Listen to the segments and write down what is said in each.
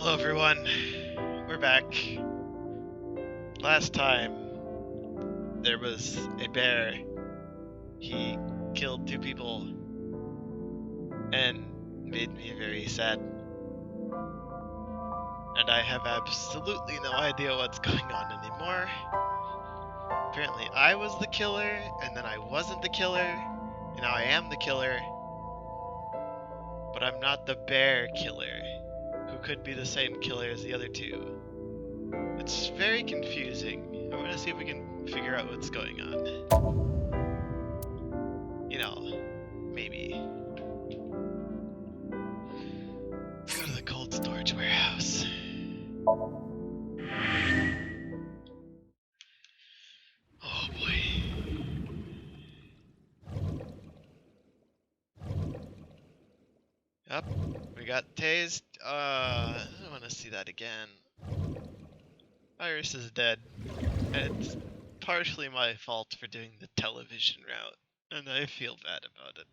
Hello everyone, we're back. Last time, there was a bear. He killed 2 people and made me very sad. And I have absolutely no idea what's going on anymore. Apparently I was the killer, and then I wasn't the killer, and now I am the killer. But I'm not the bear killer, who could be the same killer as the other 2. It's very confusing. I want to see if we can figure out what's going on. You know, maybe. Let's go to the cold storage warehouse. Oh boy. Yep, we got tased. I don't want to see that again. Iris is dead, and it's partially my fault for doing the television route, and I feel bad about it.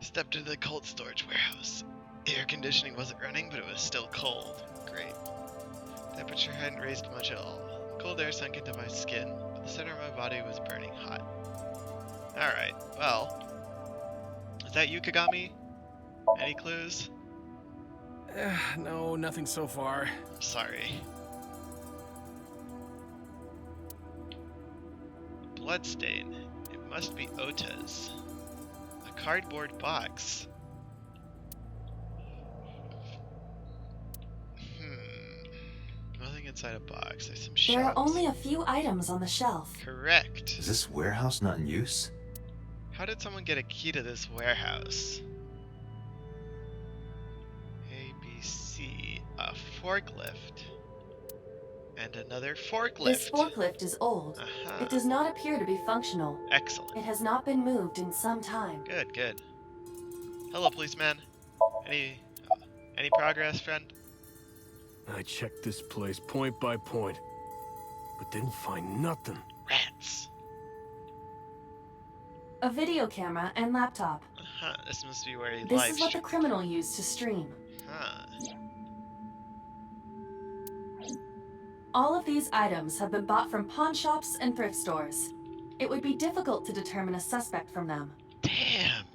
Stepped into the cold storage warehouse. The air conditioning wasn't running, but it was still cold. Great. Temperature hadn't raised much at all. Cold air sunk into my skin, but the center of my body was burning hot. Alright, well. Is that you, Kagami? Any clues? No, nothing so far. I'm sorry. Bloodstain. It must be Ota's. A cardboard box. Nothing inside a box. There's some shelves. There are only a few items on the shelf. Correct. Is this warehouse not in use? How did someone get a key to this warehouse? ABC. A forklift. And another forklift. This forklift is old. It does not appear to be functional. Excellent. It has not been moved in some time. Good, good. Hello, policeman. Any progress, friend? I checked this place point by point, but didn't find nothing. Rats. A video camera and laptop. This must be where he This live is what the streamed. criminal used to stream. All of these items have been bought from pawn shops and thrift stores. It would be difficult to determine a suspect from them. Damn.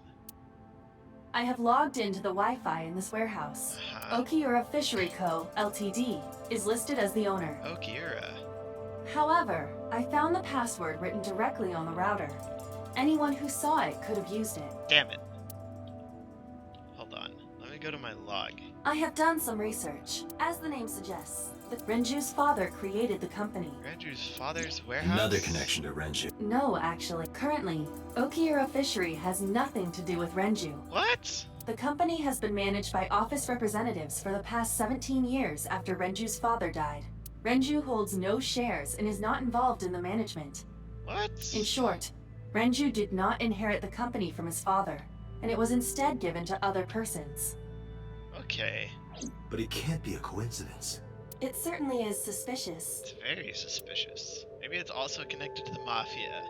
I have logged into the Wi-Fi in this warehouse. Okiura Fishery Co., Ltd. is listed as the owner. Okiura. However, I found the password written directly on the router. Anyone who saw it could have used it. Damn it. Hold on. Let me go to my log. I have done some research. As the name suggests, Renju's father created the company. Renju's father's warehouse? Another connection to Renju. No, actually. Currently, Okiura Fishery has nothing to do with Renju. What? The company has been managed by office representatives for the past 17 years after Renju's father died. Renju holds no shares and is not involved in the management. What? In short, Renju did not inherit the company from his father, and it was instead given to other persons. Okay. But it can't be a coincidence. It certainly is suspicious. It's very suspicious. Maybe it's also connected to the Mafia.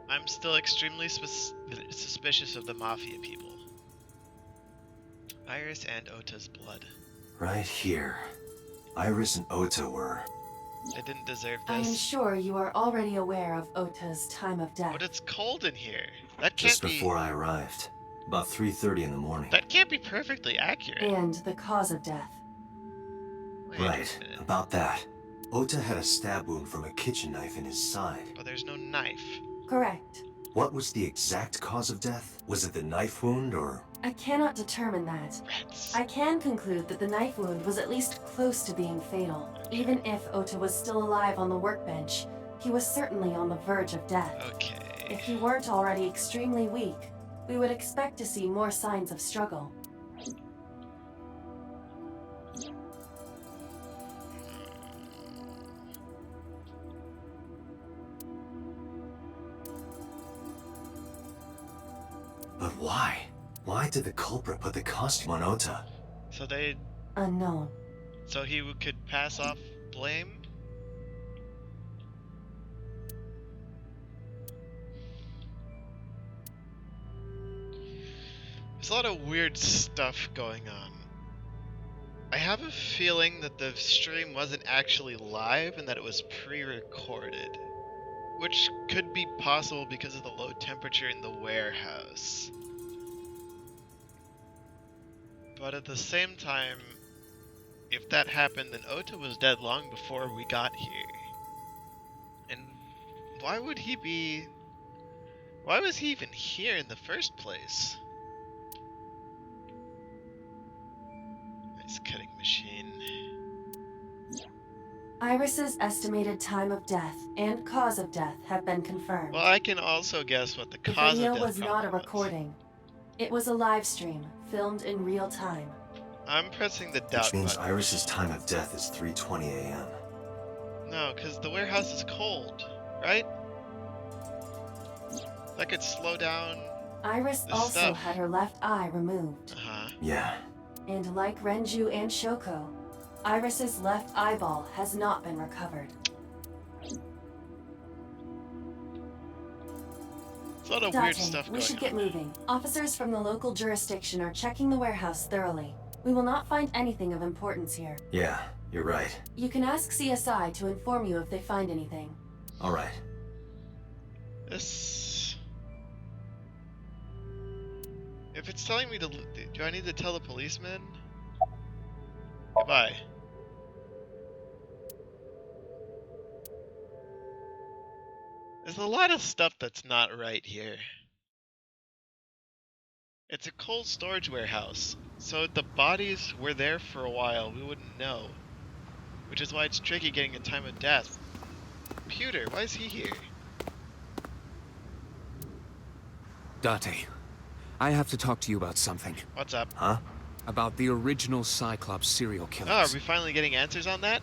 I'm still extremely suspicious of the Mafia people. Iris and Ota's blood. Right here. Iris and Ota were. They didn't deserve I am this. sure you are already aware of Ota's time of death. But it's cold in here. That can't Just be. before I arrived. About 3:30 in the morning. That can't be perfectly accurate. And the cause of death. Wait a Right, minute. about that. Ota had a stab wound from a kitchen knife in his side. But there's no knife. Correct. What was the exact cause of death? Was it the knife wound or... I cannot determine that. Rats. I can conclude that the knife wound was at least close to being fatal. Even if Ota was still alive on the workbench, he was certainly on the verge of death. Okay. If he weren't already extremely weak, we would expect to see more signs of struggle. But why? Why did the culprit put the costume on Ota? So they. Unknown. So he could pass off blame? There's a lot of weird stuff going on. I have a feeling that the stream wasn't actually live and that it was pre-recorded, which could be possible because of the low temperature in the warehouse. But at the same time, if that happened, then Ota was dead long before we got here. And why would he be... Why was he even here in the first place? Nice cutting machine. Iris's estimated time of death and cause of death have been confirmed. Well, I can also guess what the The cause of video death was not a probably was. recording. It was a live stream, filmed in real time. I'm pressing the doubt Which means button. Iris's time of death is 3:20 a.m. No, because the warehouse is cold, right? That could slow down. Iris The also stuff. had her left eye removed. Uh-huh. Yeah. And like Renju and Shoko, Iris's left eyeball has not been recovered. It's a lot of weird Date, stuff we going should on. get moving. Officers from the local jurisdiction are checking the warehouse thoroughly. We will not find anything of importance here. Yeah, you're right. You can ask CSI to inform you if they find anything. All right. This... If it's telling me to... Do I need to tell the policeman? Goodbye. There's a lot of stuff that's not right here. It's a cold storage warehouse, so if the bodies were there for a while, we wouldn't know. Which is why it's tricky getting a time of death. Computer, why is he here? Date, I have to talk to you about something. What's up? Huh? About the original Cyclops serial Oh, are killers. we finally getting answers on that?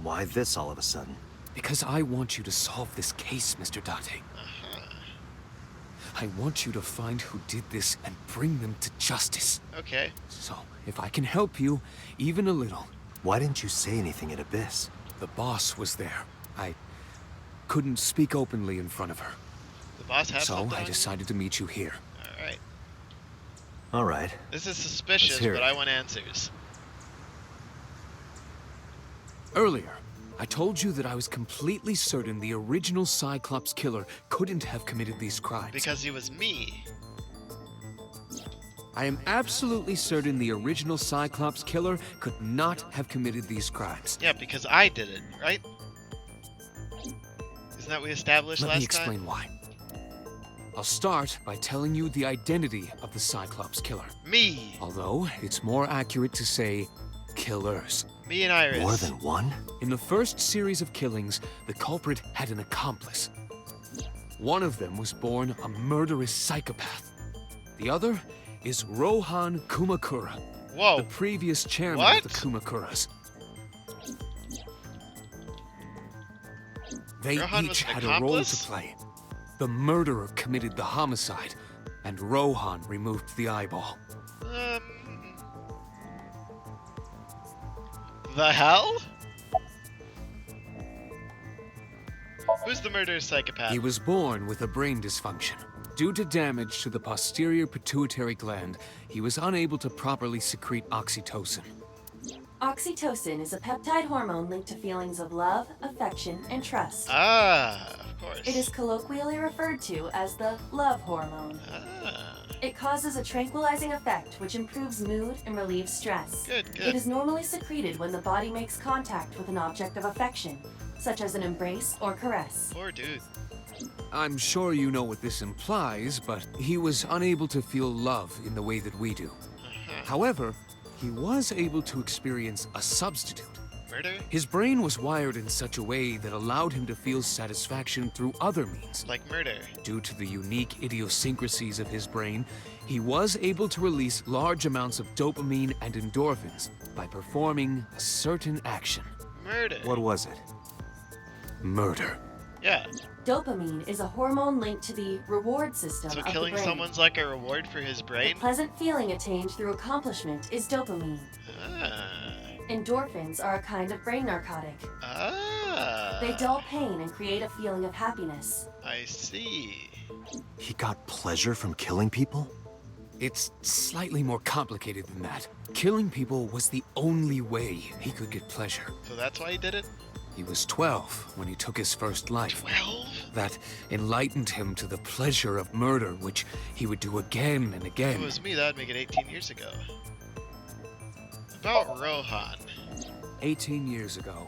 Why this all of a sudden? Because I want you to solve this case, Mr. Date. Uh-huh. I want you to find who did this and bring them to justice. Okay. So, if I can help you, even a little. Why didn't you say anything at Abyss? The boss was there. I couldn't speak openly in front of her. The boss has So something I on you? decided to meet you here. Alright. All right. This is suspicious, Let's hear but it. I want answers. Earlier, I told you that I was completely certain the original Cyclops killer couldn't have committed these crimes. Because he was me. I am absolutely certain the original Cyclops killer could not have committed these crimes. Yeah, because I did it, right? Isn't that what we established Let last me explain why. I'll start by telling you the identity of the Cyclops killer. time? Me! Although, it's more accurate to say killers. Me and Iris. More than one? In the first series of killings, the culprit had an accomplice. One of them was born a murderous psychopath. The other is Rohan Kumakura, Whoa. the previous chairman What? of the Kumakuras. They Rohan was each an had a role to accomplice? play. The murderer committed the homicide, and Rohan removed the eyeball. The hell? Who's the murderous psychopath? He was born with a brain dysfunction. Due to damage to the posterior pituitary gland, he was unable to properly secrete oxytocin. Oxytocin is a peptide hormone linked to feelings of love, affection, and trust. Ah, of course. It is colloquially referred to as the love hormone. Ah, It causes a tranquilizing effect which improves mood and relieves stress. good, It good. is normally secreted when the body makes contact with an object of affection, such as an embrace or caress. Poor dude. I'm sure you know what this implies, but he was unable to feel love in the way that we do. Uh-huh. However, he was able to experience a substitute. Murder? His brain was wired in such a way that allowed him to feel satisfaction through other means. Like murder. Due to the unique idiosyncrasies of his brain, he was able to release large amounts of dopamine and endorphins by performing a certain action. Murder. What was it? Murder. Yeah. Dopamine is a hormone linked to the reward system So of the killing brain. someone's like a reward for his The brain? pleasant feeling attained through accomplishment is dopamine. Ah. Endorphins are a kind of brain narcotic. Ah. They dull pain and create a feeling of happiness. I see. He got pleasure from killing people? It's slightly more complicated than that. Killing people was the only way he could get pleasure. So that's why he did it? He was 12 when he took his first life. 12? That enlightened him to the pleasure of murder, which he would do again and If again. it was me, that'd make it 18 years ago. About Rohan. 18 years ago,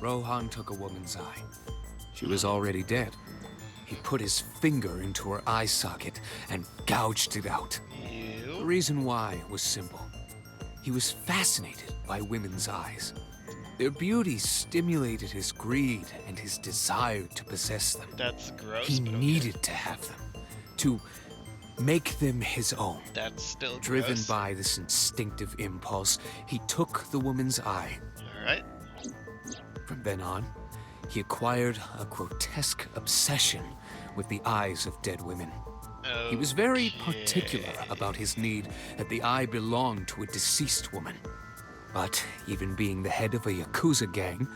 Rohan took a woman's eye. She was already dead. He put his finger into her eye socket and gouged it out. The You? reason why was simple. He was fascinated by women's eyes. Their beauty stimulated his greed and his desire to possess them. That's gross, He but okay. needed to have them, to make them his own. That's still Driven gross. by this instinctive impulse, he took the woman's eye. Alright. From then on, he acquired a grotesque obsession with the eyes of dead women. He was very particular about his need that the eye belonged to a deceased woman. But even being the head of a Yakuza gang,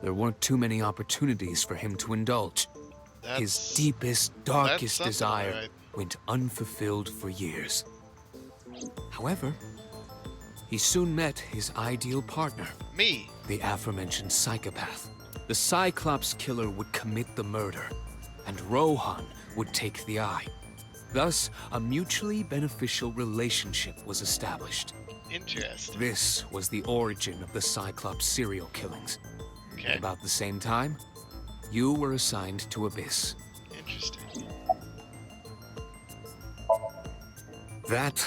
there weren't too many opportunities for him to indulge. His That's- deepest, darkest something, desire alright. went unfulfilled for years. However, he soon met his ideal partner, Me. the aforementioned psychopath. The Cyclops killer would commit the murder, and Rohan would take the eye. Thus, a mutually beneficial relationship was established. Interesting. This was the origin of the Cyclops serial killings. Okay. At about the same time, you were assigned to Abyss. Interesting. That,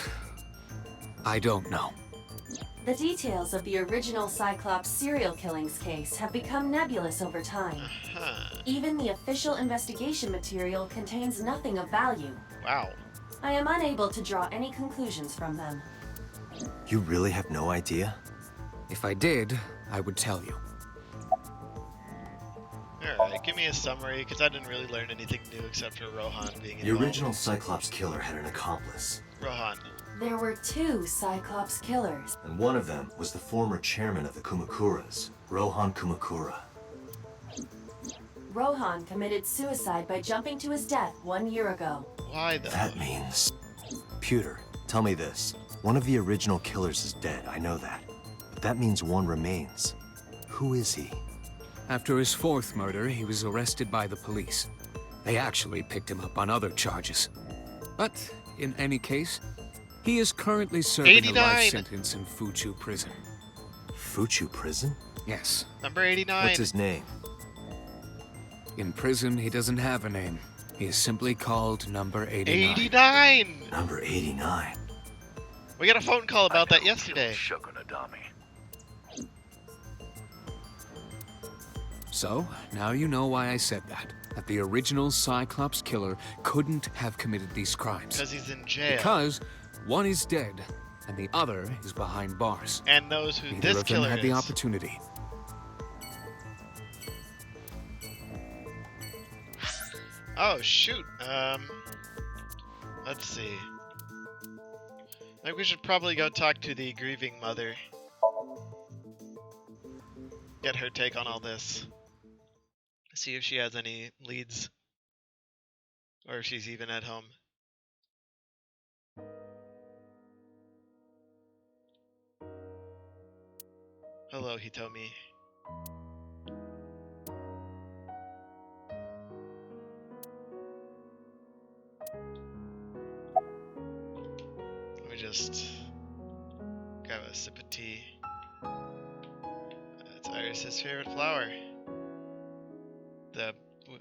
I don't know. The details of the original Cyclops serial killings case have become nebulous over time. Huh. Even the official investigation material contains nothing of value. Wow. I am unable to draw any conclusions from them. You really have no idea? If I did, I would tell you. Alright, give me a summary, because I didn't really learn anything new except for Rohan being The involved. original Cyclops killer had an accomplice, Rohan. There were two Cyclops killers. and one of them was the former chairman of the Kumakuras, Rohan Kumakura. Rohan committed suicide by jumping to his death 1 year ago. Why though? That means... Pewter, tell me this. One of the original killers is dead, I know that. But that means one remains. Who is he? After his fourth murder, he was arrested by the police. They actually picked him up on other charges. But, in any case, he is currently serving a 89. life sentence in Fuchu prison. Fuchu prison? Yes. Number 89. What's his name? In prison, he doesn't have a name. He is simply called Number 89. 89! Number 89. We got a phone call about that yesterday. So, now you know why I said that. That the original Cyclops killer couldn't have committed these crimes. Because he's in jail. Because one is dead, and the other is behind bars. And knows who Neither this of them killer had is. the opportunity. Oh, shoot. Let's see. I think we should probably go talk to the grieving mother. Get her take on all this. See if she has any leads. Or if she's even at home. Hello, Hitomi. Let me just grab a sip of tea. It's Iris's favorite flower. The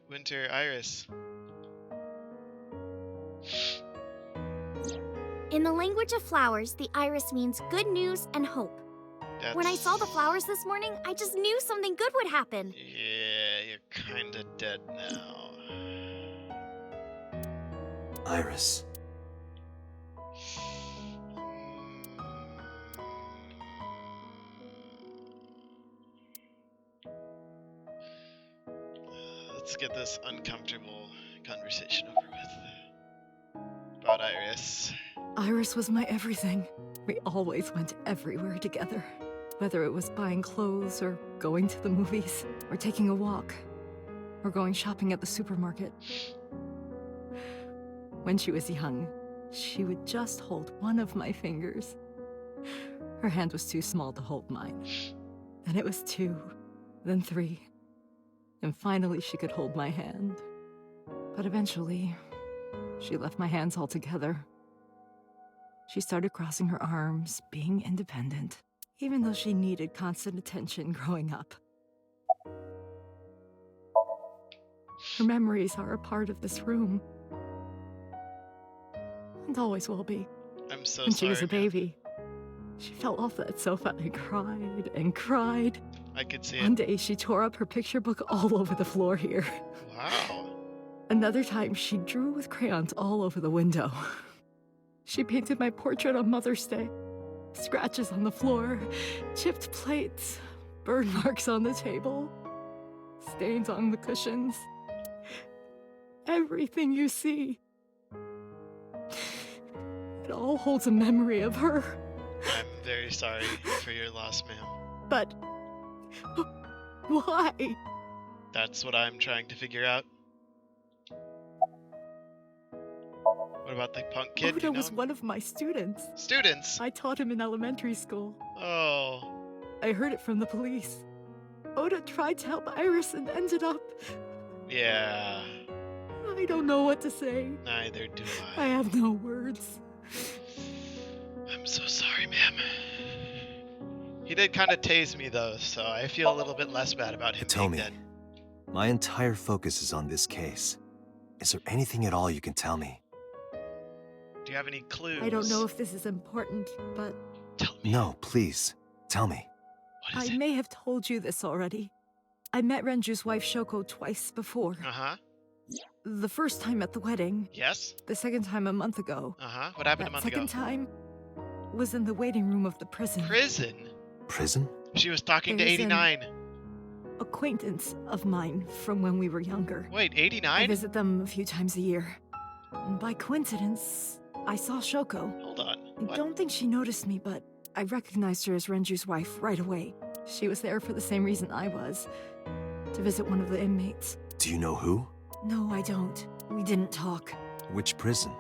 winter iris. In the language of flowers, the iris means good news and hope. When I saw the flowers this morning, I just knew something good would happen. Yeah, you're kinda dead now. Iris. Let's get this uncomfortable conversation over with. About Iris. Iris was my everything. We always went everywhere together. Whether it was buying clothes, or going to the movies, or taking a walk, or going shopping at the supermarket. When she was young, she would just hold one of my fingers. Her hand was too small to hold mine. Then it was 2, then 3. And finally she could hold my hand. But eventually, she left my hands altogether. She started crossing her arms, being independent, even though she needed constant attention growing up. Her memories are a part of this room. And always will be. I'm so when sorry. When she was a baby, she fell off that sofa and cried and cried. I could see it. One day she tore up her picture book all over the floor here. Wow. Another time she drew with crayons all over the window. She painted my portrait on Mother's Day. Scratches on the floor, chipped plates, burn marks on the table, stains on the cushions. Everything you see. It all holds a memory of her. I'm very sorry for your loss, ma'am. But why? That's what I'm trying to figure out. What about the punk kid? Oda was one of my students. Students? I taught him in elementary school. Oh. I heard it from the police. Oda tried to help Iris and ended up... Yeah. I don't know what to say. Neither do I. I have no words. I'm so sorry, ma'am. He did kind of tase me, though, so I feel a little bit less bad about him being dead. My entire focus is on this case. Is there anything at all you can tell me? Do you have any clues? I don't know if this is important, but... Tell me. No, please. Tell me. What is it? I may have told you this already. I met Renju's wife Shoko twice before. Uh-huh. The first time at the wedding. Yes? The second time a month ago. Uh-huh. What happened a month ago? Second time was in the waiting room of the prison. Prison? Prison? She was talking to 89. Acquaintance of mine from when we were younger. Wait, 89? I visit them a few times a year. And by coincidence, I saw Shoko. Hold on. I don't think she noticed me, but I recognized her as Renju's wife right away. She was there for the same reason I was, to visit one of the inmates. Do you know who? No, I don't. We didn't talk. Which prison?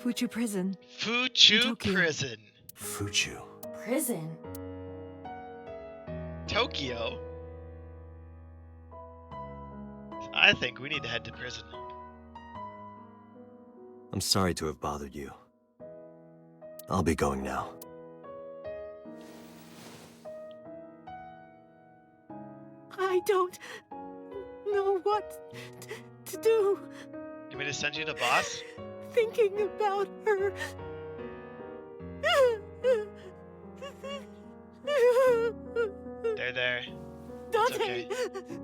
Fuchu Prison. Fuchu Prison. Fuchu. Prison? Tokyo? I think we need to head to prison. I'm sorry to have bothered you. I'll be going now. I don't know what to do. You want me to send you to boss? Thinking about her. There. Dante, okay.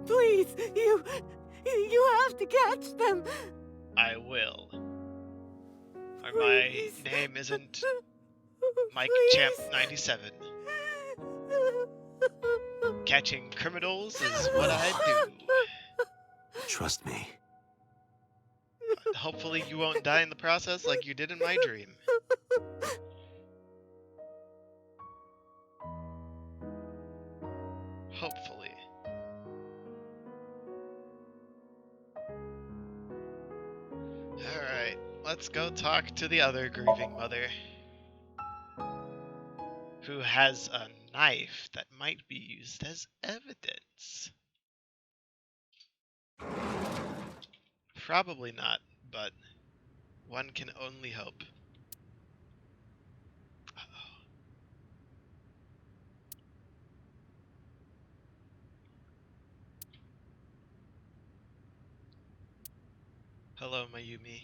Please, you have to catch them. I will. Or my name isn't Mike Champ 97. Catching criminals is what I do. Trust me. Hopefully you won't die in the process like you did in my dream. Hopefully. Alright, let's go talk to the other grieving mother. Who has a knife that might be used as evidence. Probably not, but one can only hope. Uh-oh. Hello, Mayumi.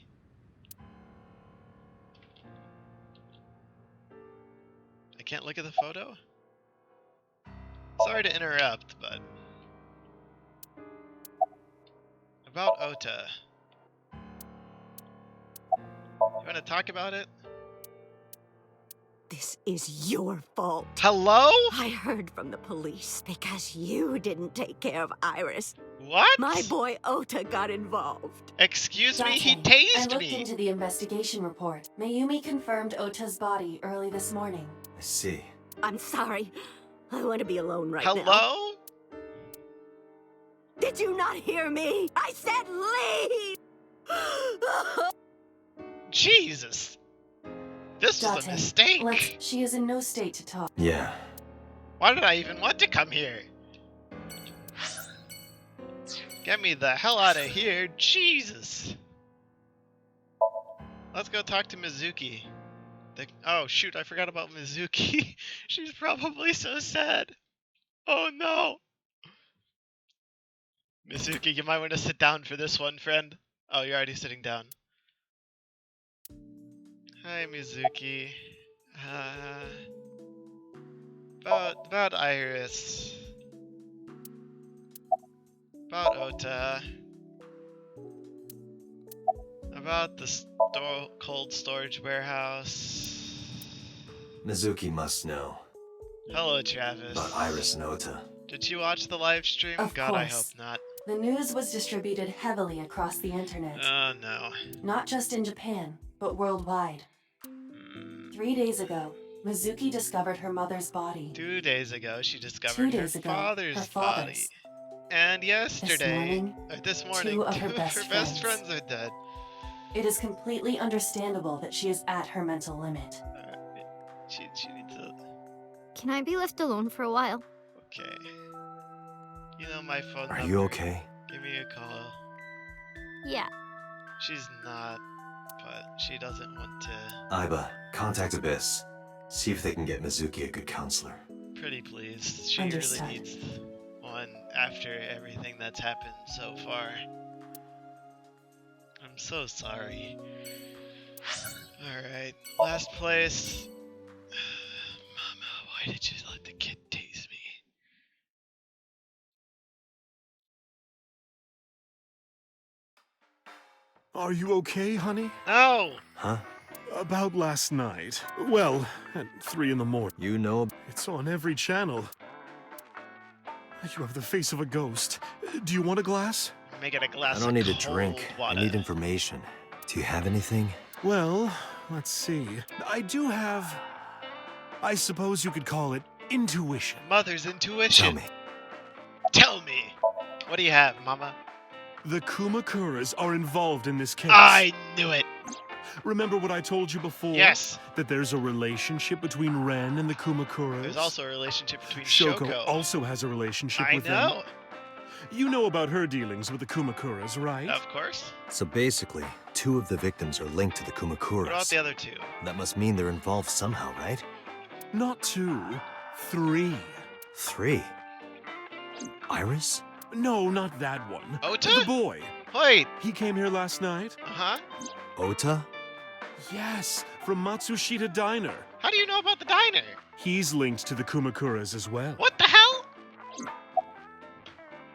I can't look at the photo? Sorry to interrupt, but... About Ota. You want to talk about it? This is your fault. Hello? I heard from the police because you didn't take care of Iris. What? My boy Ota got involved. Excuse me, he Dante, I tased looked me. into the investigation report. Mayumi confirmed Ota's body early this morning. I see. I'm sorry. I want to be alone right now. Hello? Did you not hear me? I said leave! Jesus! This was a mistake! She is in no state to talk. Yeah. Why did I even want to come here? Get me the hell out of here, Jesus! Let's go talk to Mizuki. Oh shoot, I forgot about Mizuki. She's probably so sad. Oh no! Mizuki, you might want to sit down for this one, friend. Oh, you're already sitting down. Hi, Mizuki. About Iris. About Ota. About the cold storage warehouse. Mizuki must know. Hello, Travis. About Iris and Ota. Did you watch the live stream? Of God, I hope course. not. The news was distributed heavily across the internet. Oh no. Not just in Japan, but worldwide. 3 days ago, Mizuki discovered her mother's body. 2 days ago, she discovered 2 her days ago, father's her body. father's. And yesterday, This morning, this morning, 2 of her two best of her best friends. friends are dead. It is completely understandable that she is at her mental limit. She needs a... Can I be left alone for a while? Okay. You know my phone number. Are you okay? Give me a call. Yeah. She's not, but she doesn't want to. Aiba, contact Abyss. See if they can get Mizuki a good counselor. Pretty please. She Understood. really needs one after everything that's happened so far. I'm so sorry. Alright, last place. Mama, why did you let the kid tease me? Are you okay, honey? No! Huh? About last night. Well, at 3 in the morning. You know? It's on every channel. You have the face of a ghost. Do you want a glass? Make it a glass I don't need a of drink. cold water. I need information. Do you have anything? Well, let's see. I do have... I suppose you could call it intuition. Mother's intuition. Tell me. Tell me. What do you have, Mama? The Kumakuras are involved in this case. I knew it. Remember what I told you before? Yes. That there's a relationship between Ren and the Kumakuras? There's also a relationship between Shoko Shoko. also has a relationship I with know. them. You know about her dealings with the Kumakuras, right? Of course. So basically, 2 of the victims are linked to the Kumakuras. What about the other 2? That must mean they're involved somehow, right? Not 2, 3. 3. Iris? No, not that one. Ota? The boy. Wait. He came here last night? Uh-huh. Ota? Yes, from Matsushita Diner. How do you know about the diner? He's linked to the Kumakuras as well. What the hell?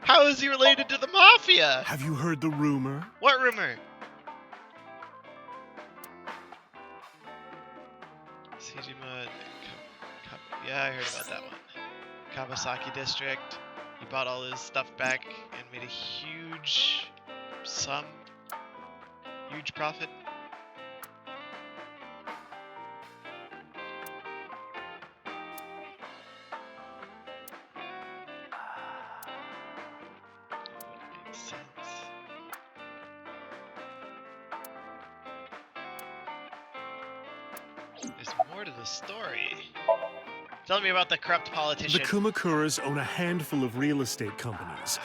How is he related to the Mafia? Have you heard the rumor? What rumor? Sejima... Yeah, I heard about that one. Kawasaki District. He bought all his stuff back and made a huge profit. Makes sense. There's more to the story. Tell me about the corrupt politician. The Kumakuras own a handful of real estate companies.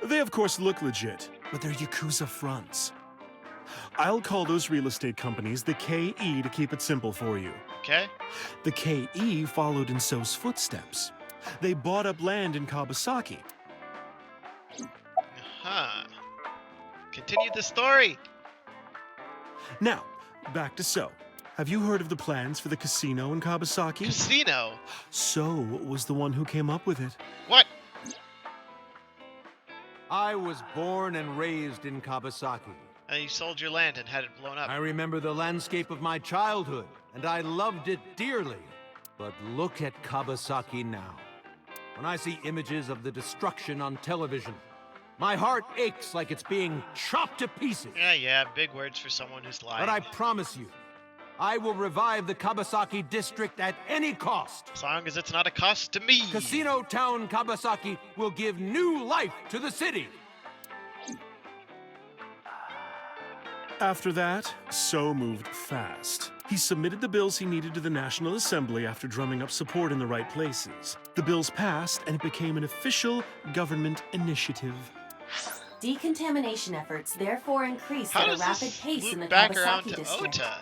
They of course look legit, but they're Yakuza fronts. I'll call those real estate companies the KE to keep it simple for you. Okay. The KE followed in So's footsteps. They bought up land in Kawasaki. Huh. Continue the story. Now, back to So. Have you heard of the plans for the casino in Kawasaki? Casino? So was the one who came up with it. What? I was born and raised in Kawasaki. And you sold your land and had it blown up. I remember the landscape of my childhood, and I loved it dearly. But look at Kawasaki now. When I see images of the destruction on television, my heart aches like it's being chopped to pieces. Yeah, big words for someone who's lying. But I promise you, I will revive the Kawasaki district at any cost. As long as it's not a cost to me. Casino Town Kawasaki will give new life to the city. After that, So moved fast. He submitted the bills he needed to the National Assembly after drumming up support in the right places. The bills passed, and it became an official government initiative. Decontamination efforts therefore increased How at a does rapid this pace in the loop back around Kawasaki to district. Ota?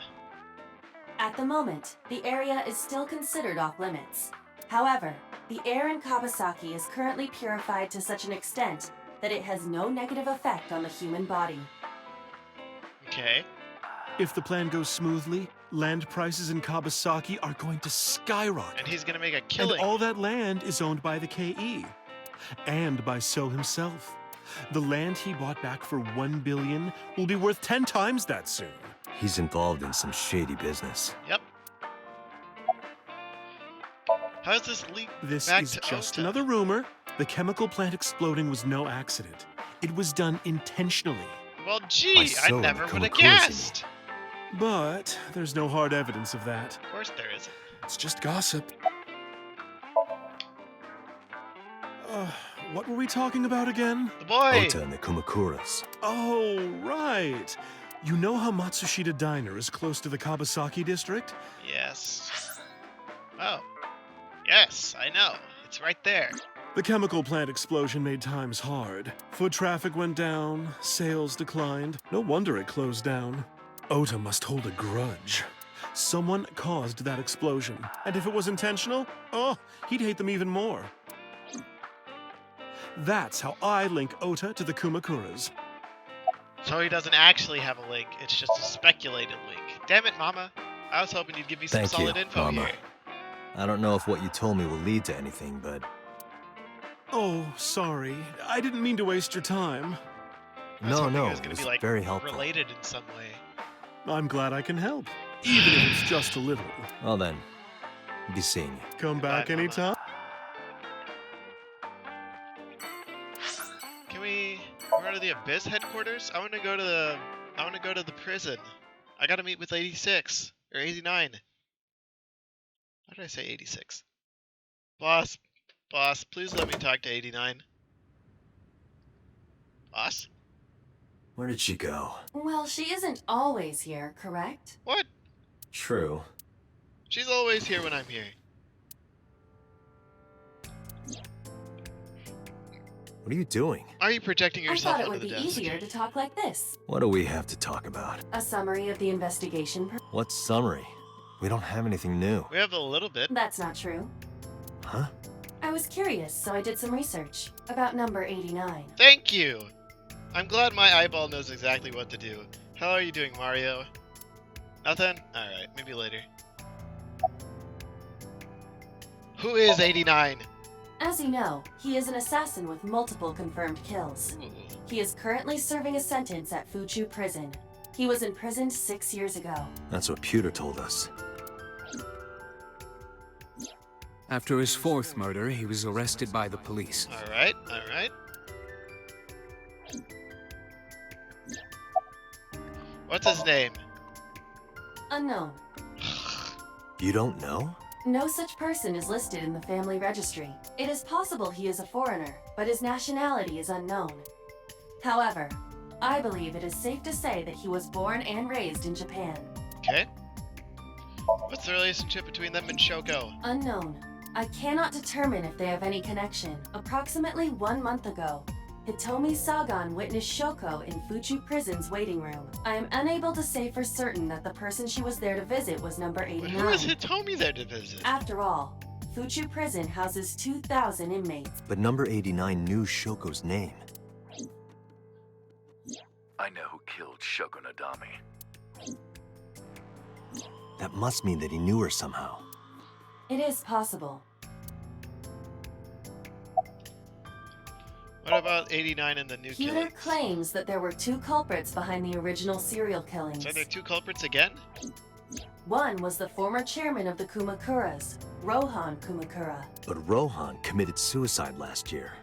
At the moment, the area is still considered off limits. However, the air in Kawasaki is currently purified to such an extent that it has no negative effect on the human body. Okay. If the plan goes smoothly, land prices in Kawasaki are going to skyrocket. And he's gonna make a And killing. all that land is owned by the KE. And by So himself. The land he bought back for $1 billion will be worth 10 times that soon. He's involved in some shady business. Yep. How does this leak This back is to just Ota? another rumor. The chemical plant exploding was no accident. It was done intentionally. Well, By gee, I So and never the would have Kumakuras, you mean. guessed. But there's no hard evidence of that. Of course there isn't. It's just gossip. What were we talking about again? The boy. Ota and the Kumakuras. Oh, right. You know how Matsushita Diner is close to the Kawasaki district? Yes. Oh. Yes, I know. It's right there. The chemical plant explosion made times hard. Foot traffic went down, sales declined. No wonder it closed down. Ota must hold a grudge. Someone caused that explosion. And if it was intentional, oh, he'd hate them even more. That's how I link Ota to the Kumakuras. So he doesn't actually have a link. It's just a speculated link. Damn it, Mama. I was hoping you'd give me some Thank solid you, info Mama. here. I don't know if what you told me will lead to anything, but Oh, sorry. I didn't mean to waste your time. I was hoping no, it was it gonna was be like very helpful. related in some way. I'm glad I can help, even if it's just a little. Well then, be seeing you. Come back Goodbye, Mama. anytime. Can we go to the Abyss headquarters? I want to go to the prison. I gotta meet with 86 or 89. How did I say 86? Boss, please let me talk to 89. Boss? Where did she go? Well, she isn't always here, correct? What? True. She's always here when I'm here. What are you doing? Are you projecting I yourself thought it onto would the be desk? easier to talk like this. What do we have to talk about? A summary of the investigation. What summary? We don't have anything new. We have a little bit. That's not true. Huh? I was curious, so I did some research about number 89. Thank you! I'm glad my eyeball knows exactly what to do. How are you doing, Mario? Nothing? Alright, maybe later. Who is 89? As you know, he is an assassin with multiple confirmed kills. Ooh. He is currently serving a sentence at Fuchu Prison. He was imprisoned 6 years ago. That's what Pewter told us. After his fourth murder, he was arrested by the police. Alright, alright. What's his name? Unknown. You don't know? No such person is listed in the family registry. It is possible he is a foreigner, but his nationality is unknown. However, I believe it is safe to say that he was born and raised in Japan. Okay. What's the relationship between them and Shoko? Unknown. I cannot determine if they have any connection. Approximately 1 month ago, Hitomi Sagan witnessed Shoko in Fuchu Prison's waiting room. I am unable to say for certain that the person she was there to visit was number Wait, 89. who is Hitomi there to visit? After all, Fuchu Prison houses 2,000 inmates. But number 89 knew Shoko's name. I know who killed Shoko Nadami. That must mean that he knew her somehow. It is possible. What about 89 and the new Pewter killings? claims that there were 2 culprits behind the original serial killings. So are there 2 culprits again? One was the former chairman of the Kumakuras, Rohan Kumakura. But Rohan committed suicide last year.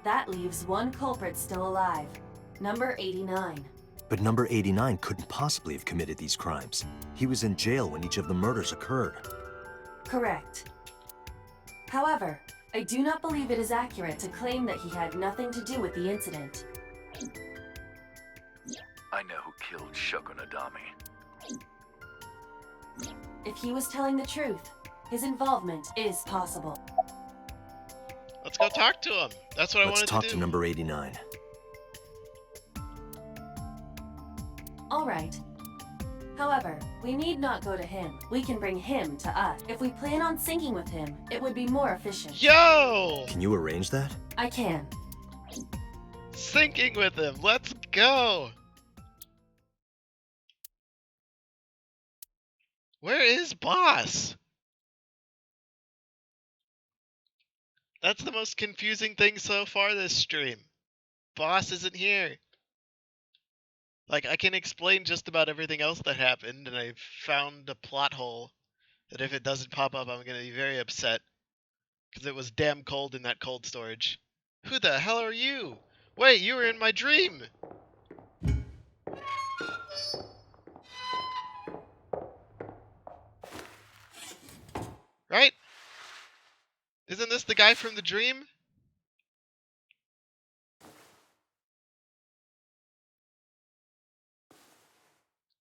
That leaves 1 culprit still alive, number 89. But number 89 couldn't possibly have committed these crimes. He was in jail when each of the murders occurred. Correct. However, I do not believe it is accurate to claim that he had nothing to do with the incident. I know who killed Shoko Nadami? If he was telling the truth, his involvement is possible. Let's go talk to him. That's what I wanted to do. Let's talk to number 89. All right. However, we need not go to him. We can bring him to us. If we plan on syncing with him, it would be more efficient. Yo! Can you arrange that? I can. Syncing with him. Let's go. Where is Boss? That's the most confusing thing so far this stream. Boss isn't here. Like, I can explain just about everything else that happened, and I found a plot hole that if it doesn't pop up, I'm going to be very upset. Because it was damn cold in that cold storage. Who the hell are you? Wait, you were in my dream! Right? Isn't this the guy from the dream?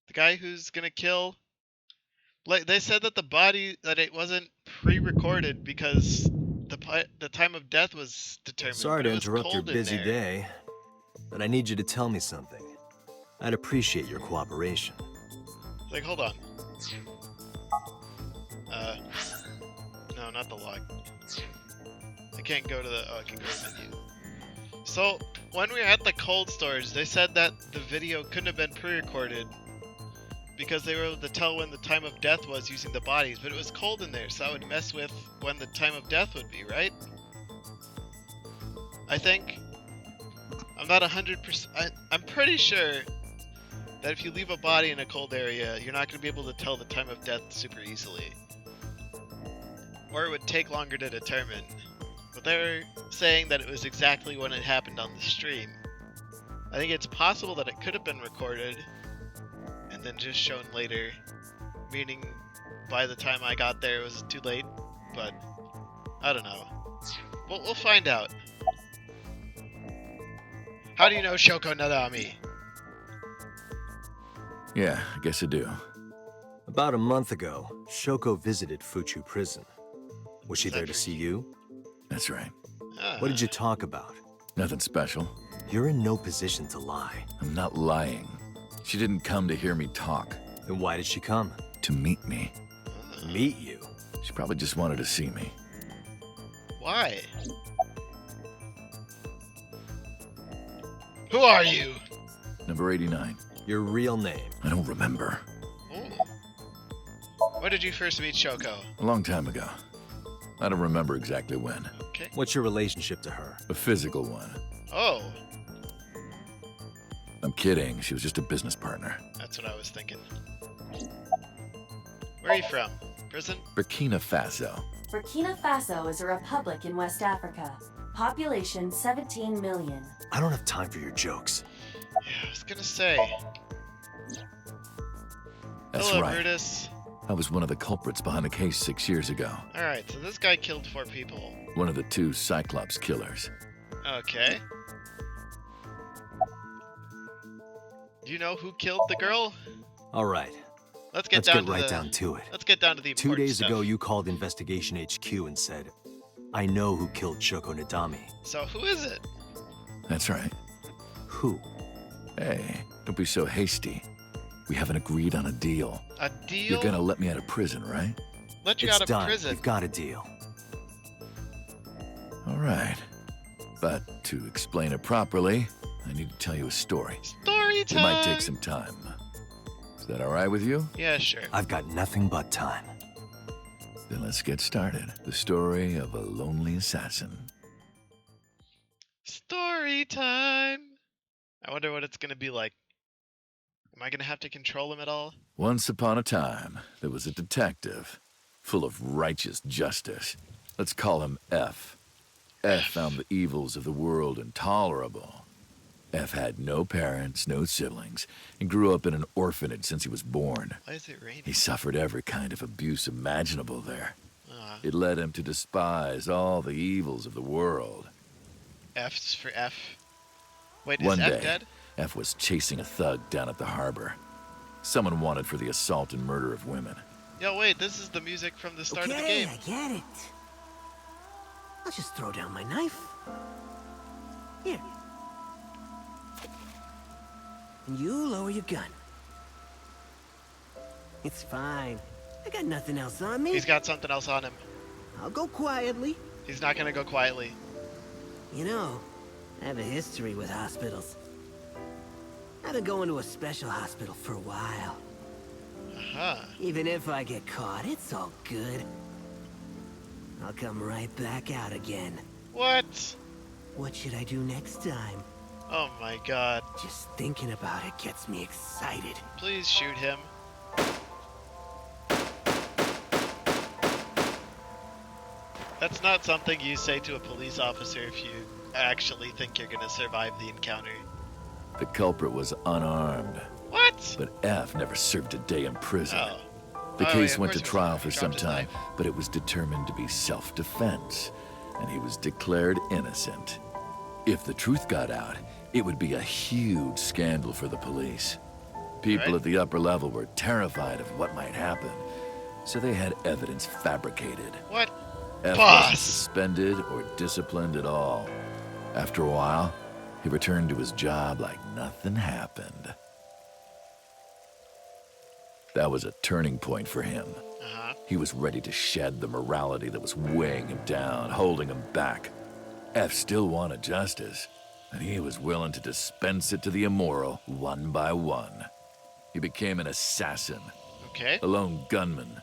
The guy who's gonna kill... Like, they said that the body, that it wasn't pre-recorded because the time of death was determined. Sorry to interrupt your busy day, but I need you to tell me something. I'd appreciate your cooperation. Like, hold on. No, not the log. I can't go to the... Oh, I can go to the menu. So, when we were at the cold storage, they said that the video couldn't have been pre-recorded because they were able to tell when the time of death was using the bodies, but it was cold in there, so that would mess with when the time of death would be, right? I think. I'm not 100%... I'm pretty sure that if you leave a body in a cold area, you're not going to be able to tell the time of death super easily. Or it would take longer to determine. But they're saying that it was exactly when it happened on the stream. I think it's possible that it could have been recorded and then just shown later, meaning by the time I got there it was too late, but I don't know. We'll find out. How do you know Shoko Nadami? Yeah, I guess I do. About a month ago, Shoko visited Fuchu Prison. Was she there to see you? That's right. What did you talk about? Nothing special. You're in no position to lie. I'm not lying. She didn't come to hear me talk. Then why did she come? To meet me. Meet you? She probably just wanted to see me. Why? Who are you? Number 89. Your real name? I don't remember. Ooh. When did you first meet Shoko? A long time ago. I don't remember exactly when. Okay. What's your relationship to her? A physical one. Oh. I'm kidding. She was just a business partner. That's what I was thinking. Where are you from? Prison? Burkina Faso. Burkina Faso is a republic in West Africa. Population 17 million. I don't have time for your jokes. Yeah, I was gonna say. That's Hello, right. Brutus. I was one of the culprits behind the case 6 years ago. Alright, so this guy killed 4 people. One of the 2 Cyclops killers. Okay. Do you know who killed the girl? All right. Let's get right down to it. Let's get down to the 2 important days stuff. ago, you called Investigation HQ and said, I know who killed Shoko Nadami. So who is it? That's right. Who? Hey, don't be so hasty. We haven't agreed on a deal. A deal? You're gonna let me out of prison, right? Let you It's out of done. prison. We've got a deal. All right. But to explain it properly, I need to tell you a story. Story It time! might take some time. Is that all right with you? Yeah, sure. I've got nothing but time. Then let's get started. The story of a lonely assassin. Story time! I wonder what it's gonna be like. Am I gonna have to control him at all? Once upon a time, there was a detective, full of righteous justice. Let's call him F. F found the evils of the world intolerable. F had no parents, no siblings, and grew up in an orphanage since he was born. Why is it raining? He suffered every kind of abuse imaginable there. Uh, It led him to despise all the evils of the world. F's for F. Wait, is One F day, dead? F was chasing a thug down at the harbor. Someone wanted for the assault and murder of women. Yo, wait, this is the music from the start of the game. I get it. I'll just throw down my knife. Here. And you lower your gun. It's fine. I got nothing else on me. He's got something else on him. I'll go quietly. He's not gonna go quietly. You know, I have a history with hospitals. I've been going to a special hospital for a while. Even if I get caught, it's all good. I'll come right back out again. What? What should I do next time? Oh my god. Just thinking about it gets me excited. Please shoot him. That's not something you say to a police officer if you actually think you're gonna survive the encounter. The culprit was unarmed. What? But F never served a day in prison. Oh. The Oh, case yeah, went to of course he trial was. for He some dropped his time, knife. but it was determined to be self-defense, and he was declared innocent. If the truth got out, it would be a huge scandal for the police. People at the upper level were terrified of what might happen, so they had evidence fabricated. What? F wasn't suspended or disciplined at all. After a while, he returned to his job like nothing happened. That was a turning point for him. He was ready to shed the morality that was weighing him down, holding him back. F still wanted justice, and he was willing to dispense it to the immoral one by one. He became an assassin. Okay. A lone gunman.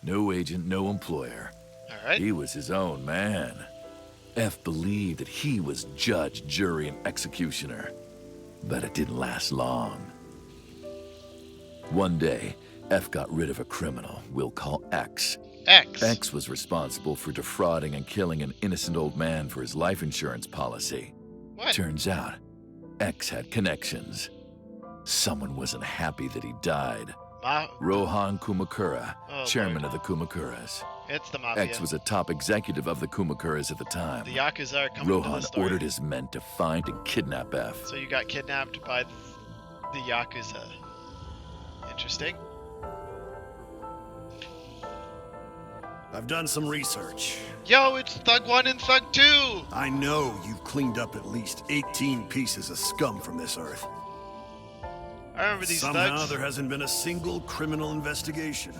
No agent, no employer. All right. He was his own man. F believed that he was judge, jury, and executioner. But it didn't last long. One day, F got rid of a criminal we'll call X. X was responsible for defrauding and killing an innocent old man for his life insurance policy. What? Turns out, X had connections. Someone wasn't happy that he died. Rohan Kumakura, chairman of the Kumakuras. It's the Mafia. X was a top executive of the Kumakuras at the time. The Yakuza are coming to Rohan the story. ordered his men to find and kidnap F. So you got kidnapped by the Yakuza. Interesting. I've done some research. Yo, it's Thug 1 and Thug 2! I know you've cleaned up at least 18 pieces of scum from this earth. I remember these Somehow thugs. there hasn't been a single criminal investigation.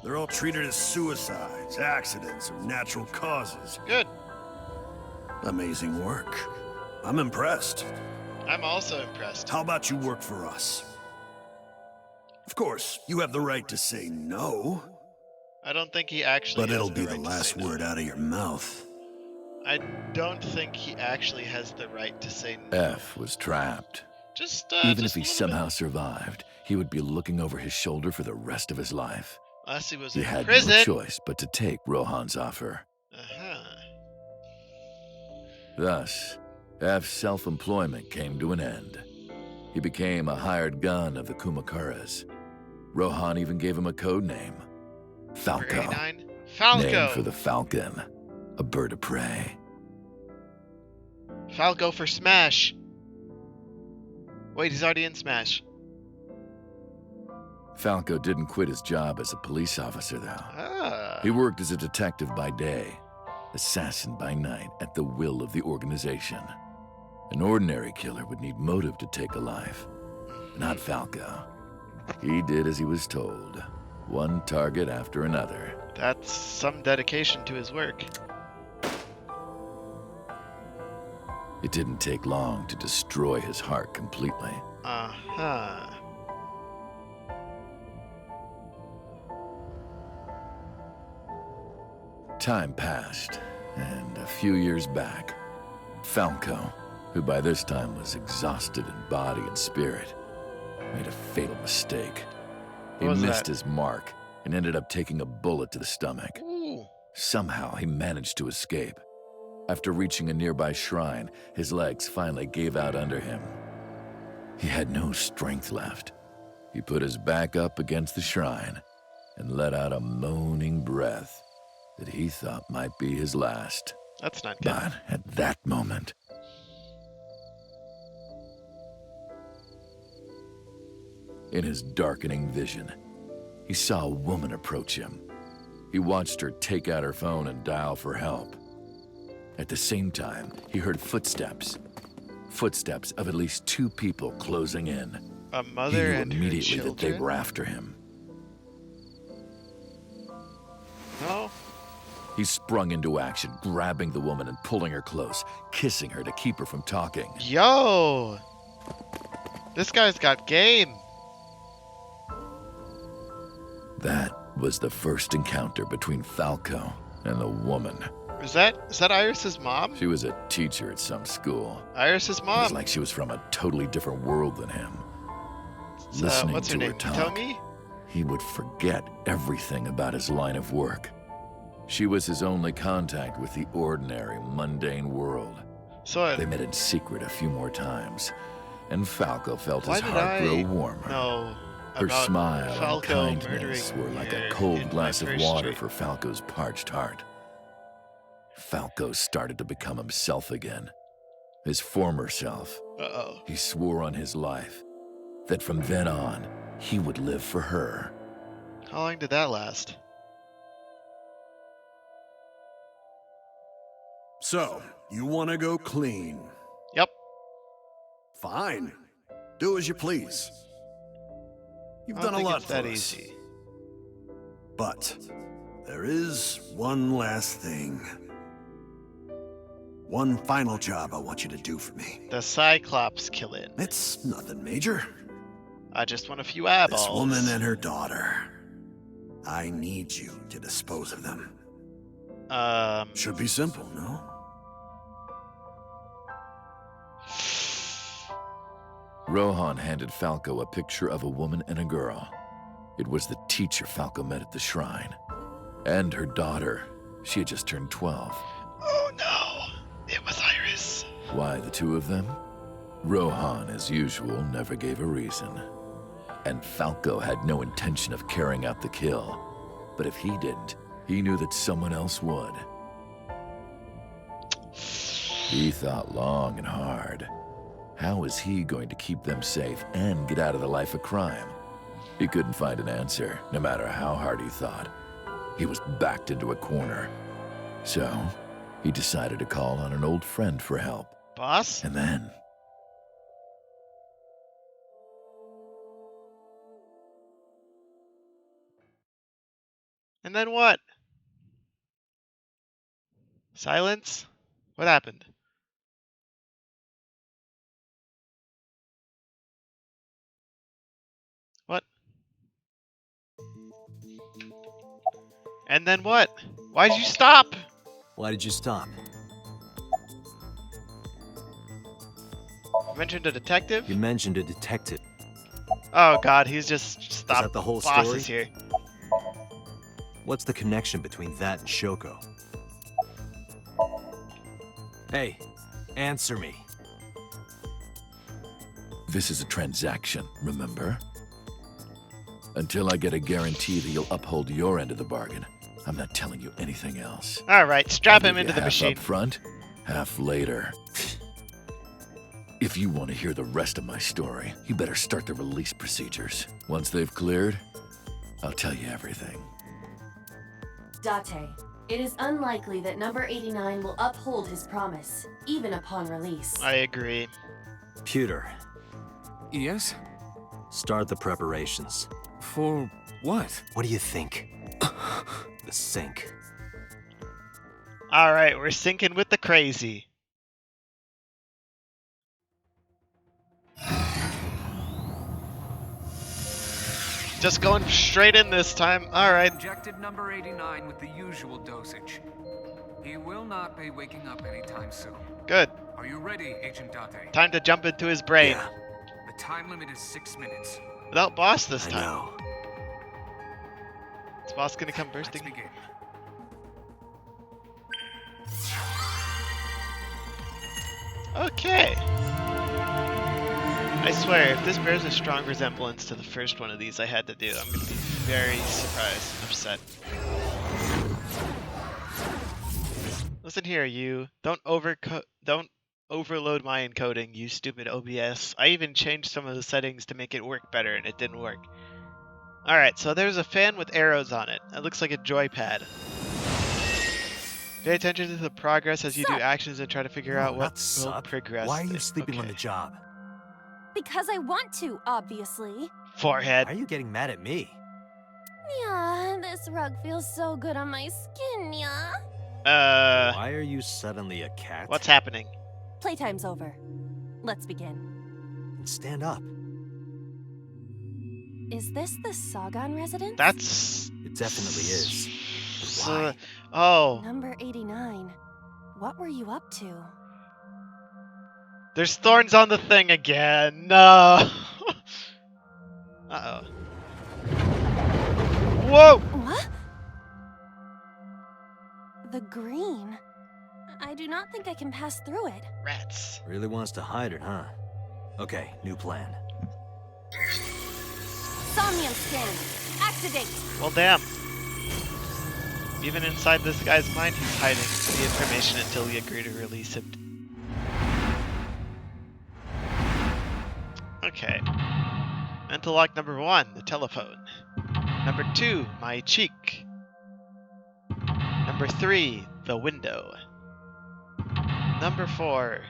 They're all treated as suicides, accidents, or natural causes. Good. Amazing work. I'm impressed. I'm also impressed. How about you work for us? Of course, you have the right to say no. I don't think he actually But has it'll the be right the to last say no. word out of your mouth. I don't think he actually has the right to say no. F was trapped. just Even if he a little somehow survived, he would be looking over his shoulder for the rest of his life. Unless he was He in had prison. no choice but to take Rohan's offer. Thus, F's self-employment came to an end. He became a hired gun of the Kumakuras. Rohan even gave him a code name, Falco. 89? Falco! Named for the falcon, a bird of prey. Falco for Smash! Wait, he's already in Smash. Falco didn't quit his job as a police officer, though. Ah. He worked as a detective by day, assassin by night, at the will of the organization. An ordinary killer would need motive to take a life. Not Falco. He did as he was told, one target after another. That's some dedication to his work. It didn't take long to destroy his heart completely. Uh-huh. Time passed, and a few years back, Falco, who by this time was exhausted in body and spirit, made a fatal mistake. He What was missed that? his mark and ended up taking a bullet to the stomach. Ooh. Somehow he managed to escape. After reaching a nearby shrine, his legs finally gave out under him. He had no strength left. He put his back up against the shrine and let out a moaning breath that he thought might be his last. That's not good. But at that moment, In his darkening vision, he saw a woman approach him. He watched her take out her phone and dial for help. At the same time, he heard footsteps. Footsteps of at least 2 people closing in. A He mother knew and her immediately that they children? were after him. No? He sprung into action, grabbing the woman and pulling her close, kissing her to keep her from talking. Yo! This guy's got game. That was the first encounter between Falco and the woman. Is that Iris's mom? She was a teacher at some school. Iris's It mom. was like she was from a totally different world than him. Listening what's her to name? her talk, Hitomi? he would forget everything about his line of work. She was his only contact with the ordinary, mundane world. So They met in secret a few more times, and Falco felt why his did heart I grow warmer. know Her about smile Falco and kindness murdering were like her a in cold my glass of first water street? for Falco's parched heart. Falco started to become himself again, his former self. Uh-oh. He swore on his life that from then on, he would live for her. How long did that last? So, you want to go clean? Yep. Fine. Do as you please. You've I don't done a think lot it's for that us. easy. But there is one last thing. One final job I want you to do for me. The Cyclops killing. It's nothing major. I just want a few eyeballs. This woman and her daughter. I need you to dispose of them. Should be simple, no? Rohan handed Falco a picture of a woman and a girl. It was the teacher Falco met at the shrine. And her daughter. She had just turned 12. Oh no! It was Iris. Why the 2 of them? Rohan, as usual, never gave a reason. And Falco had no intention of carrying out the kill. But if he didn't, he knew that someone else would. He thought long and hard. How was he going to keep them safe and get out of the life of crime? He couldn't find an answer, no matter how hard he thought. He was backed into a corner. So, he decided to call on an old friend for help. Boss? And then... And then what? Silence? What happened? What? And then what? Why did you stop? Why did you stop? You mentioned a detective? You mentioned a detective. Oh god, he's just stopped. Is that the whole Boss story? is here. What's the connection between that and Shoko? Hey, answer me. This is a transaction, remember? Until I get a guarantee that you'll uphold your end of the bargain, I'm not telling you anything else. Alright, strap I'll him give into you the half machine. up front, half later. If you want to hear the rest of my story, you better start the release procedures. Once they've cleared, I'll tell you everything. Date, it is unlikely that number 89 will uphold his promise, even upon release. I agree. Pewter, Yes? start the preparations. For what? What do you think? The sink. Alright, we're sinking with the crazy. Just going straight in this time. Alright. Injected number 89 with the usual dosage. He will not be waking up anytime soon. Good. Are you ready, Agent Date? Time to jump into his brain. Yeah, The time limit is 6 minutes. Without boss this I time. know. Is boss gonna come Let's bursting? begin. Okay. I swear, if this bears a strong resemblance to the first one of these I had to do, I'm gonna be very surprised and upset. Listen here, you. Don't overload my encoding, you stupid OBS. I even changed some of the settings to make it work better, and it didn't work. Alright, so there's a fan with arrows on it. It looks like a joypad. Pay attention to the progress as you do actions and try to figure out what will progress. Why are you sleeping on the job? Because I want to, obviously. Forehead. Why are you getting mad at me? Yeah, this rug feels so good on my skin, yeah. Why are you suddenly a cat? What's happening? Playtime's over. Let's begin. Stand up. Is this the Sagan residence? That's... It definitely is. Why? Oh. Number 89. What were you up to? There's thorns on the thing again. No. Uh-oh. Whoa! What? The green. I do not think I can pass through it. Rats. Really wants to hide it, huh? Okay, new plan. Somnium scan. Activate. Well, damn. Even inside this guy's mind, he's hiding the information until we agree to release him. Okay. Mental lock number 1, the telephone. Number 2, my cheek. Number 3, the window. Number 4,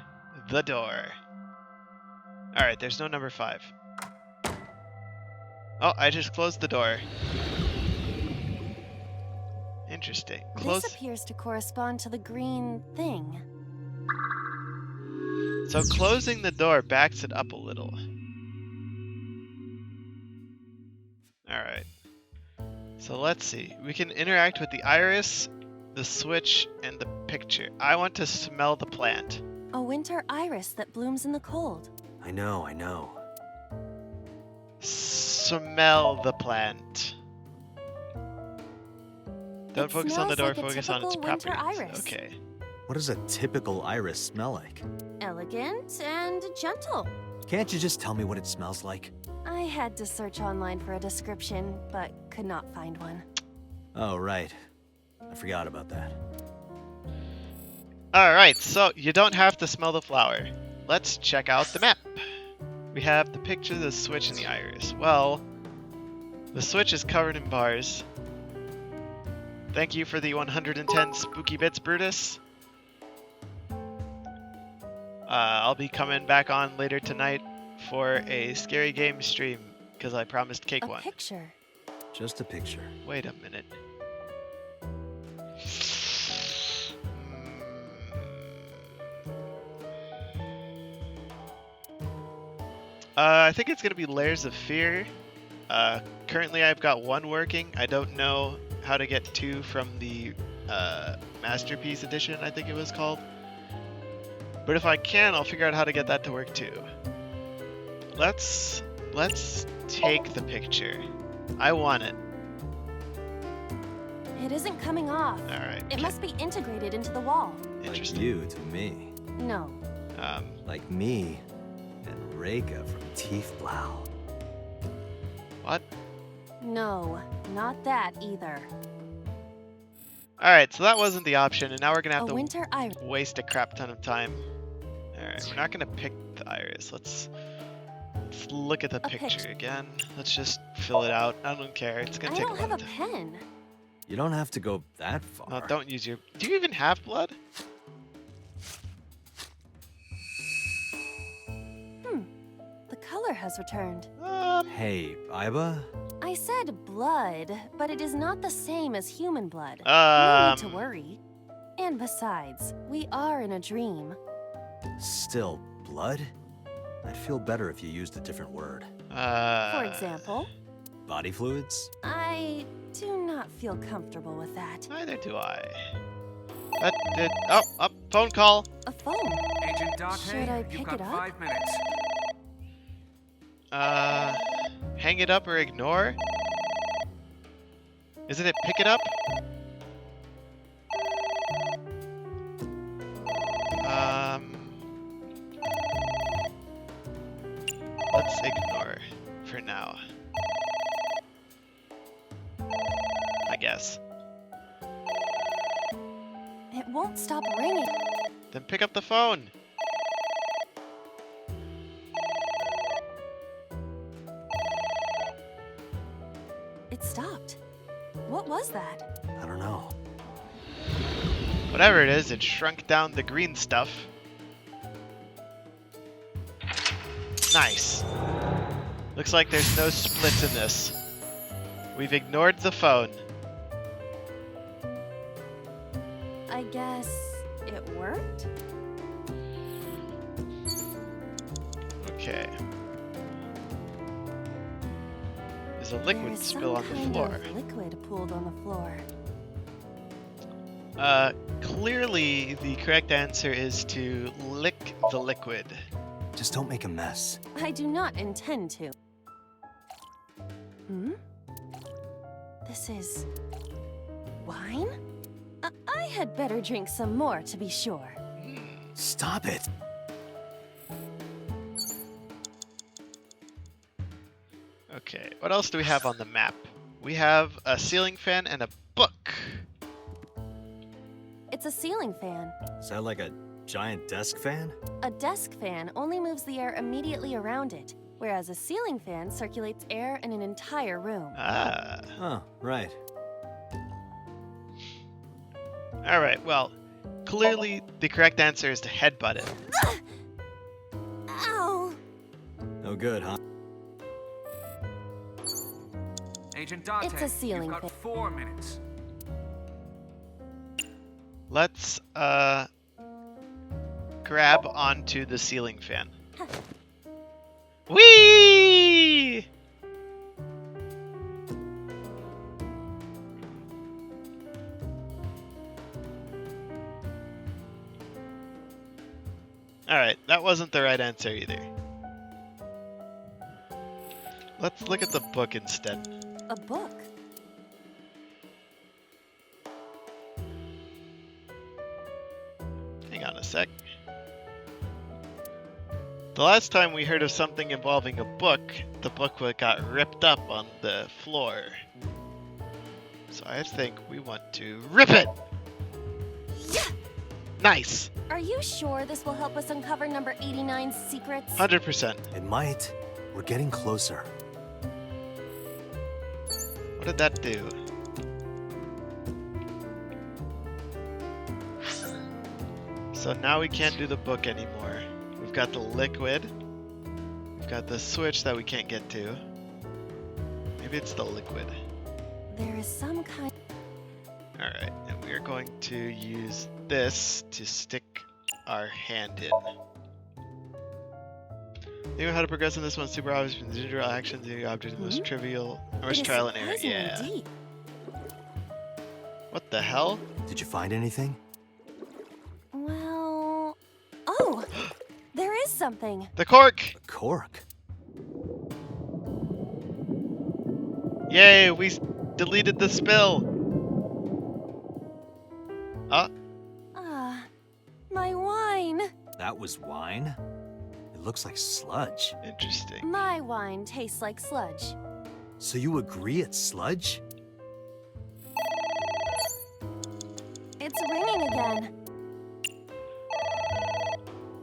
the door. Alright, there's no number 5. Oh, I just closed the door. Interesting. Close. This appears to correspond to the green thing. So closing the door backs it up a little. Alright. So let's see. We can interact with the iris, the switch, and the picture. I want to smell the plant. A winter iris that blooms in the cold. I know. Smell the plant. Don't focus on the door, focus on its properties. Iris. Okay. What does a typical iris smell like? Elegant and gentle. Can't you just tell me what it smells like? I had to search online for a description, but could not find one. Oh, right. I forgot about that. Alright, so you don't have to smell the flower. Let's check out the map. We have the picture, the switch, and the iris. Well, the switch is covered in bars. Thank you for the 110 spooky bits, Brutus. I'll be coming back on later tonight for a scary game stream because I promised Cake one. A picture. Just a picture. Wait a minute. I think it's going to be Layers of Fear. Currently I've got 1 working. I don't know how to get 2 from the Masterpiece Edition, I think it was called. But if I can, I'll figure out how to get that to work too. Let's take the picture. I want it. It isn't coming off. Alright. It must be integrated into the wall. Interesting. Like you to me. No. Like me and Reka from Tiefblau. What? No, not that either. Alright, so that wasn't the option, and now we're gonna have winter iris. waste a crap ton of time. Alright, we're not gonna pick the iris. Let's look at the picture again. Let's just fill it out. I don't care. It's gonna take a lot of time. I don't have a pen. You don't have to go that far. No, don't use your... Do you even have blood? The color has returned. Hey, Iba? I said blood, but it is not the same as human blood. No need to worry. And besides, we are in a dream. Still, blood? I'd feel better if you used a different word. For example? Body fluids? I do not feel comfortable with that. Neither do I. That did... Oh, phone call. A phone? Agent Date, Should I pick it up? 5 minutes. Hang it up or ignore? Isn't it pick it up? Let's ignore for now. I guess. It won't stop ringing. Then pick up the phone. that? I don't know. Whatever it is, it shrunk down the green stuff. Nice. Looks like there's no splits in this. We've ignored the phone. I guess it worked? Okay. There's a liquid spill on the floor. There is some kind of liquid pooled on the floor. Clearly the correct answer is to lick the liquid. Just don't make a mess. I do not intend to. Hmm? This is... wine? I had better drink some more to be sure. Stop it! Okay, what else do we have on the map? We have a ceiling fan and a book. It's a ceiling fan. Is that like a giant desk fan? A desk fan only moves the air immediately around it, whereas a ceiling fan circulates air in an entire room. Ah. Oh, right. Alright, well, clearly the correct answer is to headbutt it. Ow! No good, huh? Agent Dante, It's a ceiling you've got fan. 4 minutes. Let's, grab onto the ceiling fan. Whee! Alright, that wasn't the right answer either. Let's look at the book instead. A book? Hang on a sec. The last time we heard of something involving a book, the book got ripped up on the floor. So I think we want to rip it! Yeah! Nice! Are you sure this will help us uncover number 89's secrets? 100%. It might. We're getting closer. What did that do? So now we can't do the book anymore. We've got the liquid. We've got the switch that we can't get to. Maybe it's the liquid. There is some kind... Alright, and we are going to use this to stick our hand in. You know how to progress in this one. Super obvious from the digital actions, the object, the most trivial, or It is trial and error. surprisingly Yeah. deep. What the hell? Did you find anything? Well... Oh! There is something. The cork! A cork? Yay, we deleted the spill! My wine. That was wine? It looks like sludge. Interesting. My wine tastes like sludge. So you agree it's sludge? It's ringing again.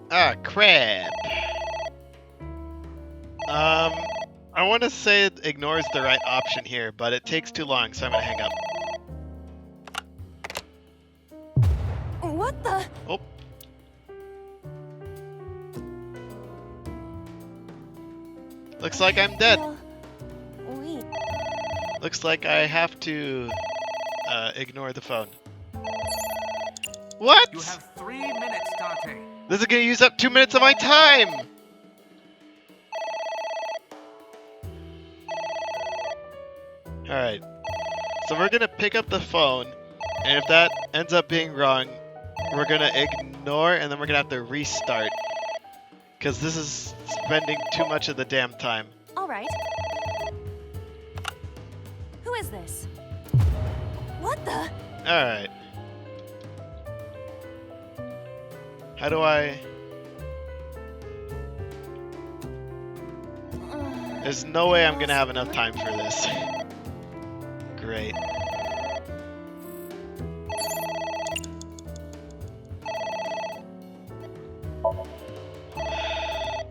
Ah, crap. I want to say it ignores the right option here, but it takes too long, so I'm gonna hang up. What the? Oh. Looks like I'm dead. Well, wait. Looks like I have to ignore the phone. What? You have 3 minutes, Dante. This is gonna use up 2 minutes of my time! Alright. So we're gonna pick up the phone, and if that ends up being wrong, we're gonna ignore, and then we're gonna have to restart. Because this is spending too much of the damn time. All right. Who is this? What the? Alright. How do I... There's no way I'm gonna have enough time for this. Great.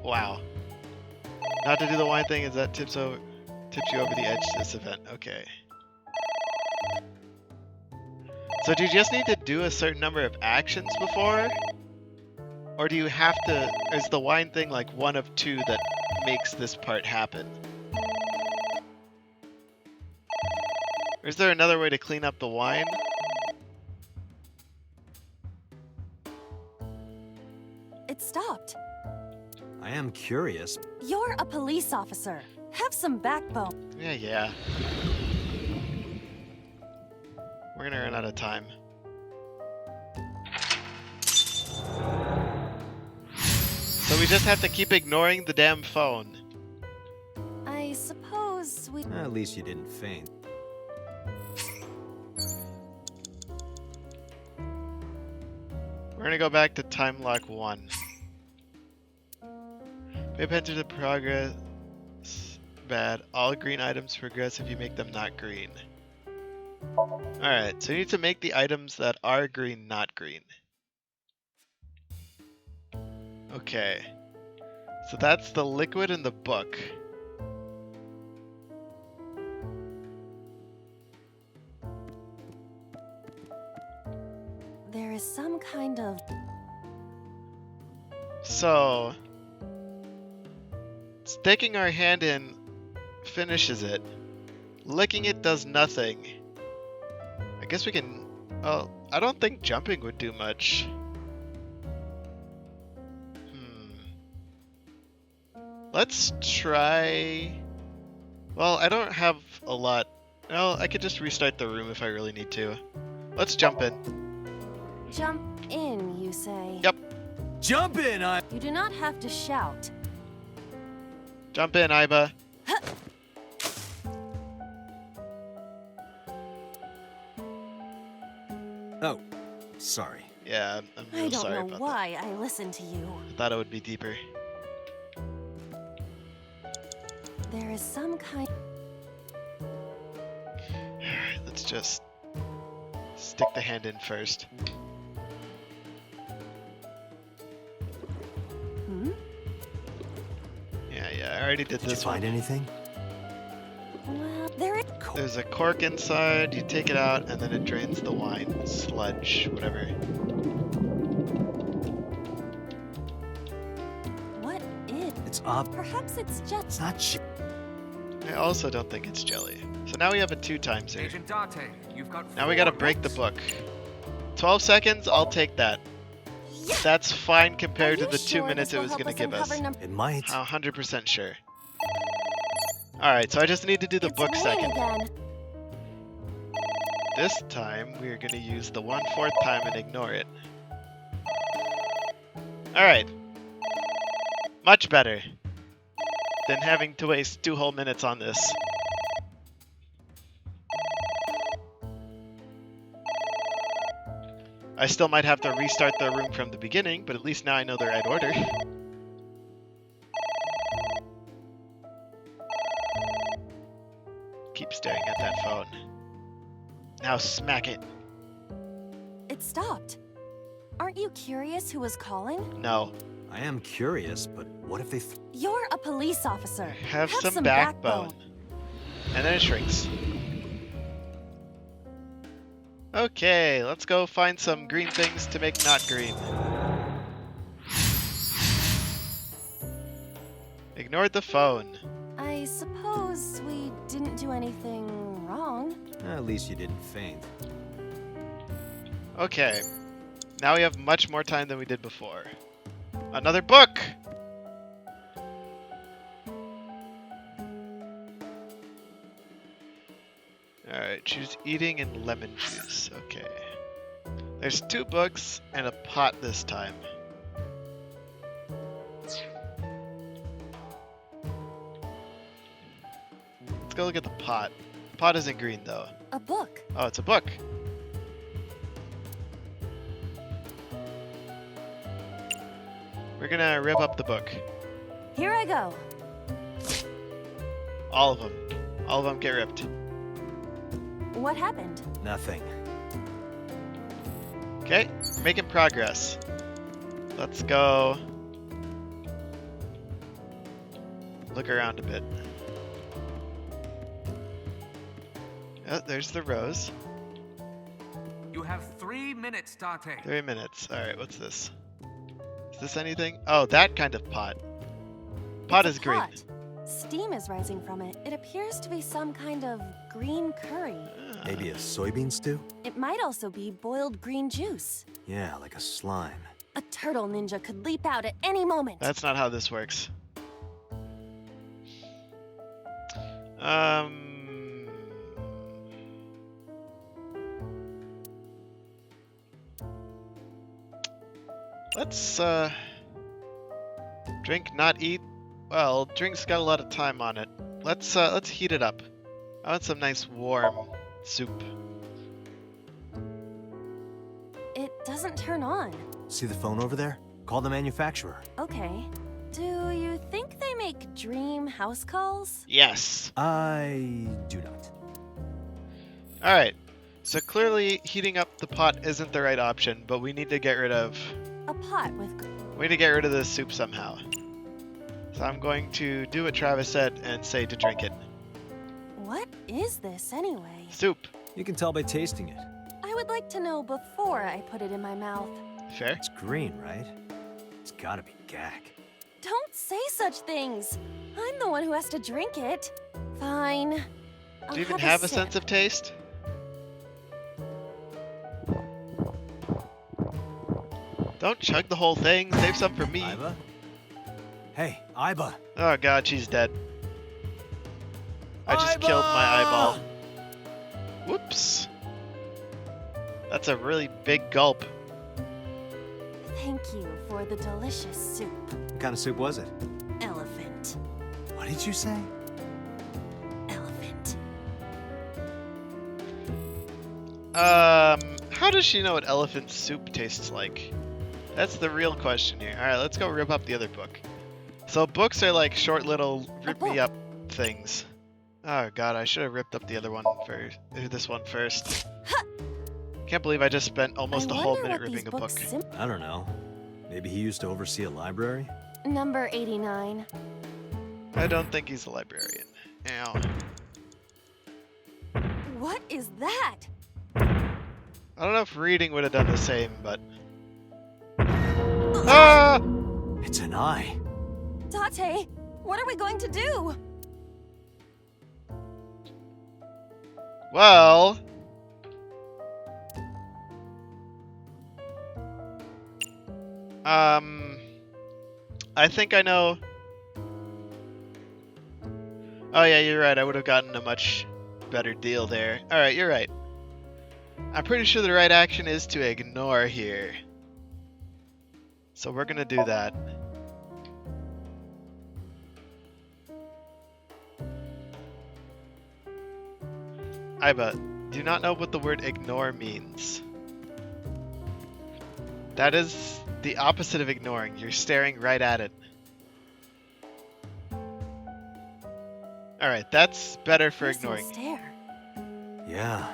Wow. Not to do the wine thing is that tips you over the edge to this event. Okay. So do you just need to do a certain number of actions before? Or do you have to... Is the wine thing like one of two that makes this part happen? Or is there another way to clean up the wine? It stopped. I am curious. You're a police officer. Have some backbone. Yeah. We're gonna run out of time. So we just have to keep ignoring the damn phone. I suppose we... At least you didn't faint. We're gonna go back to time lock 1. Pay attention to progress. Bad. All green items progress if you make them not green. Alright, so you need to make the items that are green not green. Okay. So that's the liquid in the book. There is some kind of... So... sticking our hand in finishes it. Licking it does nothing. I guess we can... Oh, I don't think jumping would do much. Let's try... Well, I don't have a lot. Well, I could just restart the room if I really need to. Let's jump in. Jump in, you say? Yep. Jump in, You do not have to shout. Jump in, Iba. Oh, sorry. Yeah, I'm I real don't sorry know about why I listened to you. that. I thought it would be deeper. There is some kind... Alright, let's just stick the hand in first. Yeah, I already did Did this you find one. anything? Well, There's a cork inside, you take it out, and then it drains the wine, sludge, whatever. What is... It's up. Perhaps it's just... It's not shit. I also don't think it's jelly. So now we have a 2 times here. Agent Date, you've got Now we gotta break the book. 12 seconds, I'll take that. That's fine compared to the 2 minutes it was gonna give us. It might. 100% sure. Alright, so I just need to do the book second. Again. This time, we're gonna use the 1/4 time and ignore it. Alright. Much better than having to waste 2 whole minutes on this. I still might have to restart the room from the beginning, but at least now I know the right order. Keep staring at that phone. Now smack it. It stopped. Aren't you curious who was calling? No. I am curious, but what if they... You're a police officer. Have some backbone. And then it shrinks. Okay, let's go find some green things to make not green. Ignored the phone. I suppose we didn't do anything wrong. At least you didn't faint. Okay. Now we have much more time than we did before. Another book! Alright, choose eating and lemon juice. Okay. There's 2 books and a pot this time. Let's go look at the pot. The pot isn't green though. A book. Oh, it's a book. We're gonna rip up the book. Here I go. All of them. All of them get ripped. What happened? Nothing. Okay, we're making progress. Let's go look around a bit. Oh, there's the rose. have 3 minutes, Tate. 3 minutes. Alright, what's this? Is this anything? Oh, that kind of pot. Pot is green. Pot. Steam is rising from it. It appears to be some kind of green curry. Maybe a soybean stew? It might also be boiled green juice. Yeah, like a slime. A turtle ninja could leap out at any moment. That's not how this works. Let's drink, not eat. Well, drink's got a lot of time on it. Let's heat it up. I want some nice warm soup. It doesn't turn on. See the phone over there? Call the manufacturer. Okay. Do you think they make dream house calls? Yes. I do not. Alright. So clearly heating up the pot isn't the right option, but we need to get rid of... A pot with... We need to get rid of this soup somehow. So I'm going to do what Travis said and say to drink it. What is this anyway? Soup. You can tell by tasting it. I would like to know before I put it in my mouth. Fair. It's green, right? It's gotta be gag. Don't say such things. I'm the one who has to drink it. Fine. Do you even have a sense of taste? Don't chug the whole thing. Save some for me. Iba? Hey, Iba. Oh god, she's dead. I just killed my eyeball. Whoops. That's a really big gulp. Thank you for the delicious soup. What kind of soup was it? Elephant. What did you say? Elephant. How does she know what elephant soup tastes like? That's the real question here. Alright, let's go rip up the other book. So books are like short little rip-me-up things. Oh god, I should have ripped up the other one first. This one first. Can't believe I just spent almost a whole minute ripping a book. I don't know. Maybe he used to oversee a library? Number 89. I don't think he's a librarian. Ow. What is that? I don't know if reading would have done the same, but... Ah! It's an eye. Tate, what are we going to do? Well... I think I know... Oh yeah, you're right. I would have gotten a much better deal there. Alright, you're right. I'm pretty sure the right action is to ignore here. So we're gonna do that. Iba, do you not know what the word ignore means? That is the opposite of ignoring. You're staring right at it. Alright, that's better for ignoring. Stare. Yeah,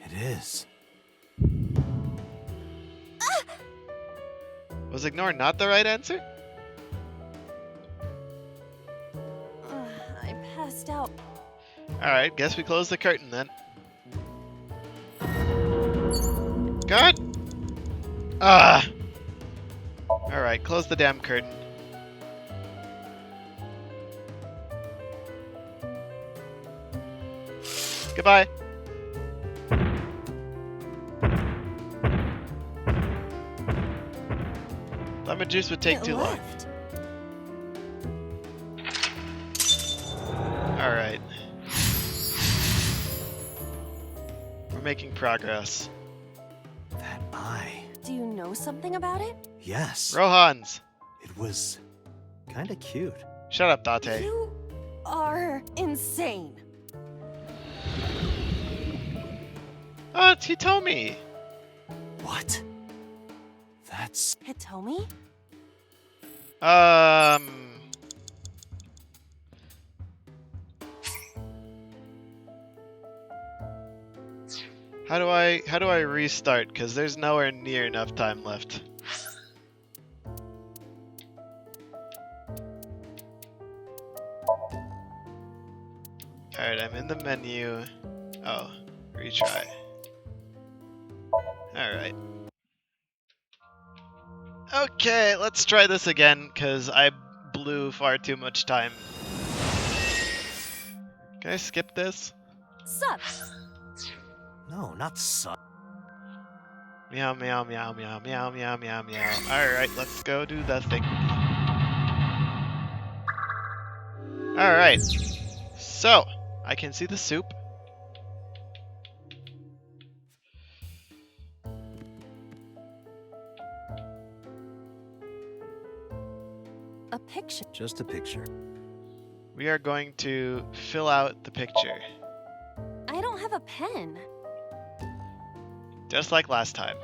it is. Was ignore not the right answer? I passed out. Alright, guess we close the curtain then. God! Ah! Alright, close the damn curtain. Goodbye. Lemon juice would take too long. Alright. We're making progress. That eye. Do you know something about it? Yes. Rohan's. It was kinda cute. Shut up, Tate. You are insane. Oh, it's Hitomi. What? That's... Hitomi? How do I restart? Because there's nowhere near enough time left. Alright, I'm in the menu. Oh, retry. Alright. Okay, let's try this again, because I blew far too much time. Can I skip this? Sup? No, not suck. Meow, meow, meow, meow, meow, meow, meow, meow. Alright, let's go do the thing. Alright. So, I can see the soup. A picture. Just a picture. We are going to fill out the picture. I don't have a pen. Just like last time.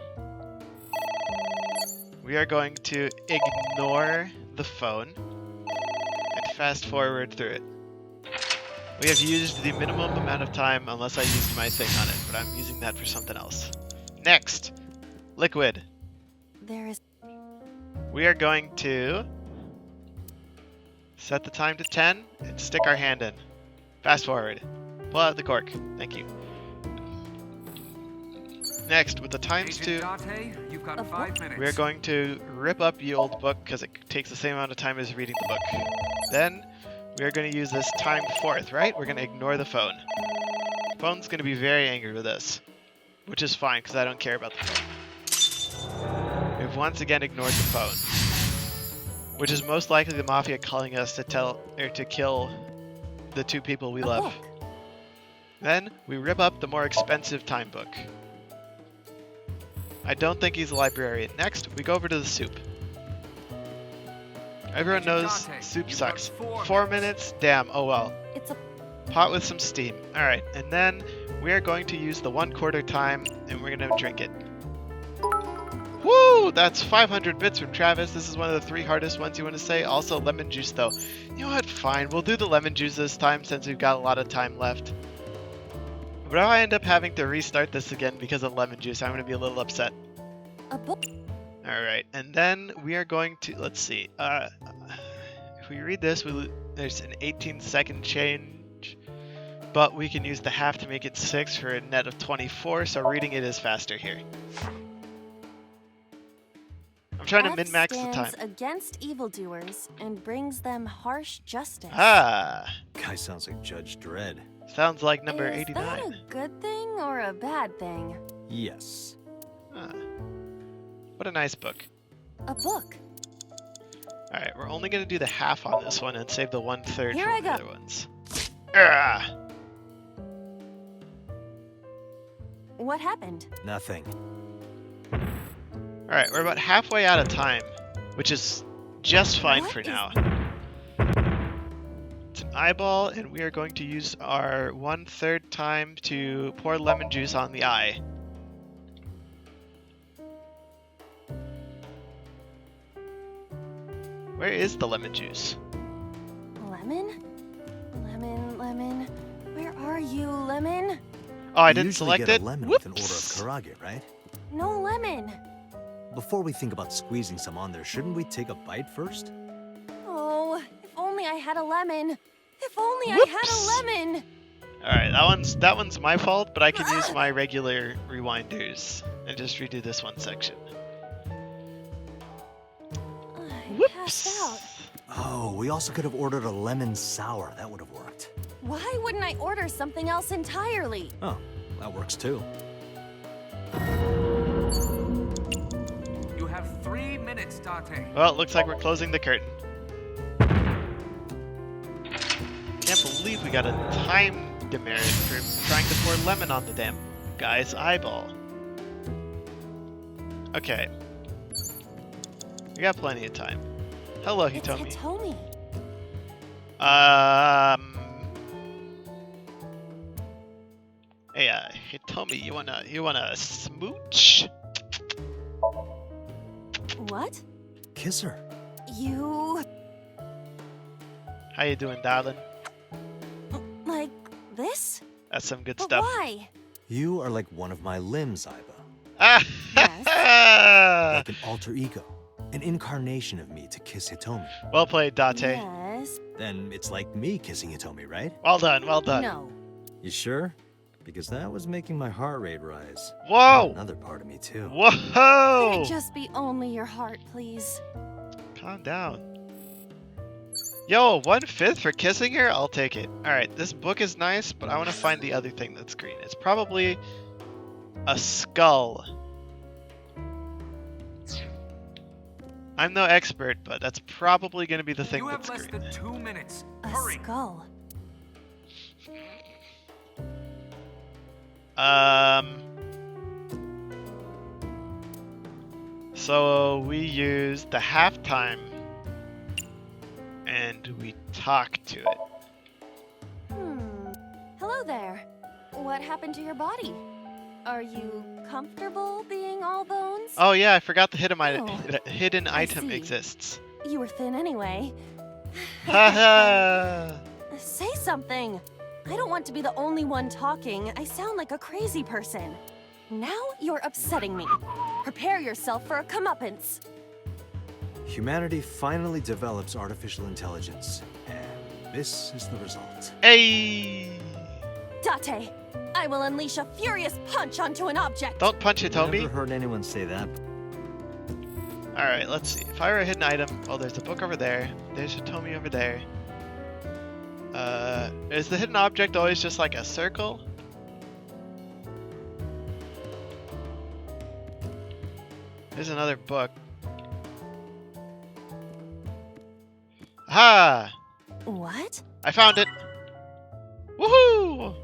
We are going to ignore the phone and fast forward through it. We have used the minimum amount of time unless I used my thing on it, but I'm using that for something else. Next, liquid. There is... We are going to set the time to 10 and stick our hand in. Fast forward. Pull out the cork. Thank you. Next, with the times 2, You've got 5 minutes. we are going to rip up the old book because it takes the same amount of time as reading the book. Then, we are going to use this timed 4th, right? We're going to ignore the phone. The phone's going to be very angry with us, which is fine because I don't care about the phone. We've once again ignored the phone, which is most likely the Mafia calling us to kill the 2 people we love. Then, we rip up the more expensive time book. I don't think he's a librarian. Next, we go over to the soup. Everyone knows soup sucks. 4 minutes? Damn, oh well. It's a pot with some steam. Alright, and then we are going to use the 1/4 time and we're going to drink it. Woo! That's 500 bits from Travis. This is one of the 3 hardest ones you want to say. Also, lemon juice though. You know what? Fine. We'll do the lemon juice this time since we've got a lot of time left. But if I end up having to restart this again because of lemon juice, I'm going to be a little upset. a book. Alright, and then we are going to, let's see, if we read this, there's an 18-second change, but we can use the half to make it 6 for a net of 24, so reading it is faster here. I'm trying to min-max the time. Stands against evildoers and brings them harsh justice. Ah, Guy sounds like Judge Dredd. sounds like number Is 89. that a good thing or a bad thing? Yes. Ah, what a nice book. A book. Alright, we're only going to do the half on this one and save the 1/3 Here for I the go. other ones. Ah. What happened? Nothing. Alright, we're about halfway out of time, which is just fine What for is- now. It's an eyeball, and we are going to use our 1/3 time to pour lemon juice on the eye. Where is the lemon juice? Lemon? Lemon, lemon. Where are you, lemon? Oh, I You didn't usually select get it? a lemon with an order of Whoops! karage, right? No lemon. Before we think about squeezing some on there, shouldn't we take a bite first? Oh, if only I had a lemon. If only I Whoops. had a lemon. Alright, that one's my fault, but I can use my regular rewinders and just redo this one section. I passed out. Oh, we also could have ordered a lemon sour. That would have worked. Why wouldn't I order something else entirely? Oh, that works too. You have 3 minutes, Date. Well, it looks like we're closing the curtain. Can't believe we got a time demerit for trying to pour lemon on the damn guy's eyeball. Okay. We got plenty of time. Hello, It's Hitomi. Hitomi. Hey, Hitomi, you wanna smooch? What? Kiss her. You... How you doing, darling? like this? That's some good But stuff. why? You are like one of my limbs, Iba. Ah! Like an alter ego. An incarnation of me to kiss Hitomi. Well played, Date. Yes. Then it's like me kissing Hitomi, right? Well done, well done. No. You sure? because that was making my heart rate rise. Whoa! Another part of me, too. Whoa! Could it just be only your heart, please? Calm down. Yo, 1/5 for kissing her? I'll take it. Alright, this book is nice, but I want to find the other thing that's green. It's probably a skull. I'm no expert, but that's probably going to be the thing that's green. You have less than 2 minutes. A Hurry. skull. So we use the halftime and we talk to it. Hello there. What happened to your body? Are you comfortable being all bones? Oh yeah, I forgot the hidden I item see. exists. You were thin anyway. Haha. Say something. I don't want to be the only one talking. I sound like a crazy person. Now you're upsetting me. Prepare yourself for a comeuppance. Humanity finally develops artificial intelligence, and this is the result. Hey! Date, I will unleash a furious punch onto an object. Don't punch it, Toby. Never heard anyone say that. Alright, let's see. If I were a hidden item, oh, there's a book over there. There's Hitomi over there. Is the hidden object always just like a circle? There's another book. Ha! What? I found it! Woohoo!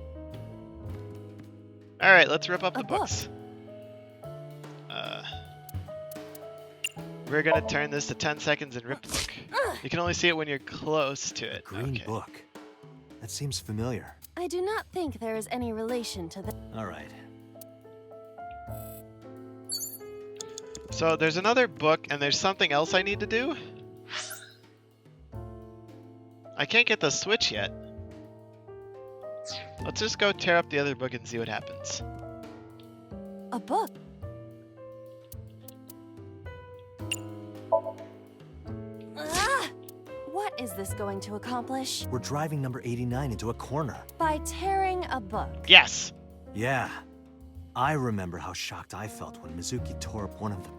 Alright, let's rip up the books. We're gonna turn this to 10 seconds and rip the book. You can only see it when you're close to it. Green book. That seems familiar. I do not think there is any relation to the. All right. So there's another book and there's something else I need to do. I can't get the switch yet. Let's just go tear up the other book and see what happens. A book? Ah! What is this going to accomplish? We're driving number 89 into a corner. By tearing a book. Yes! Yeah. I remember how shocked I felt when Mizuki tore up one of the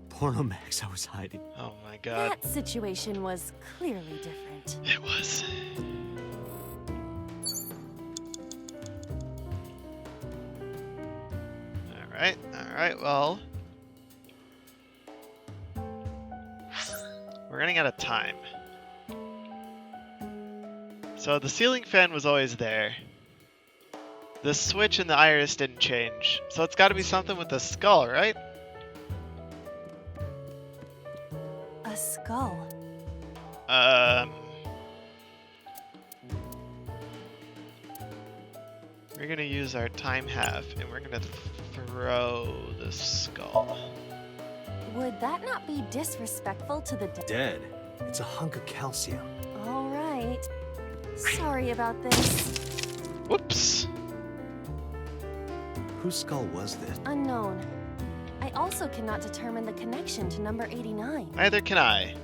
porno mags I was hiding. Oh my god. That situation was clearly different. It was. Alright, well. We're running out of time. So the ceiling fan was always there. The switch and the iris didn't change. So it's gotta be something with the skull, right? A skull? We're gonna use our time half and we're gonna throw the skull. Would that not be disrespectful to the dead? Dead? It's a hunk of calcium. All right. Sorry about this. Whoops. Whose skull was this? Unknown. I also cannot determine the connection to number 89. Neither can I.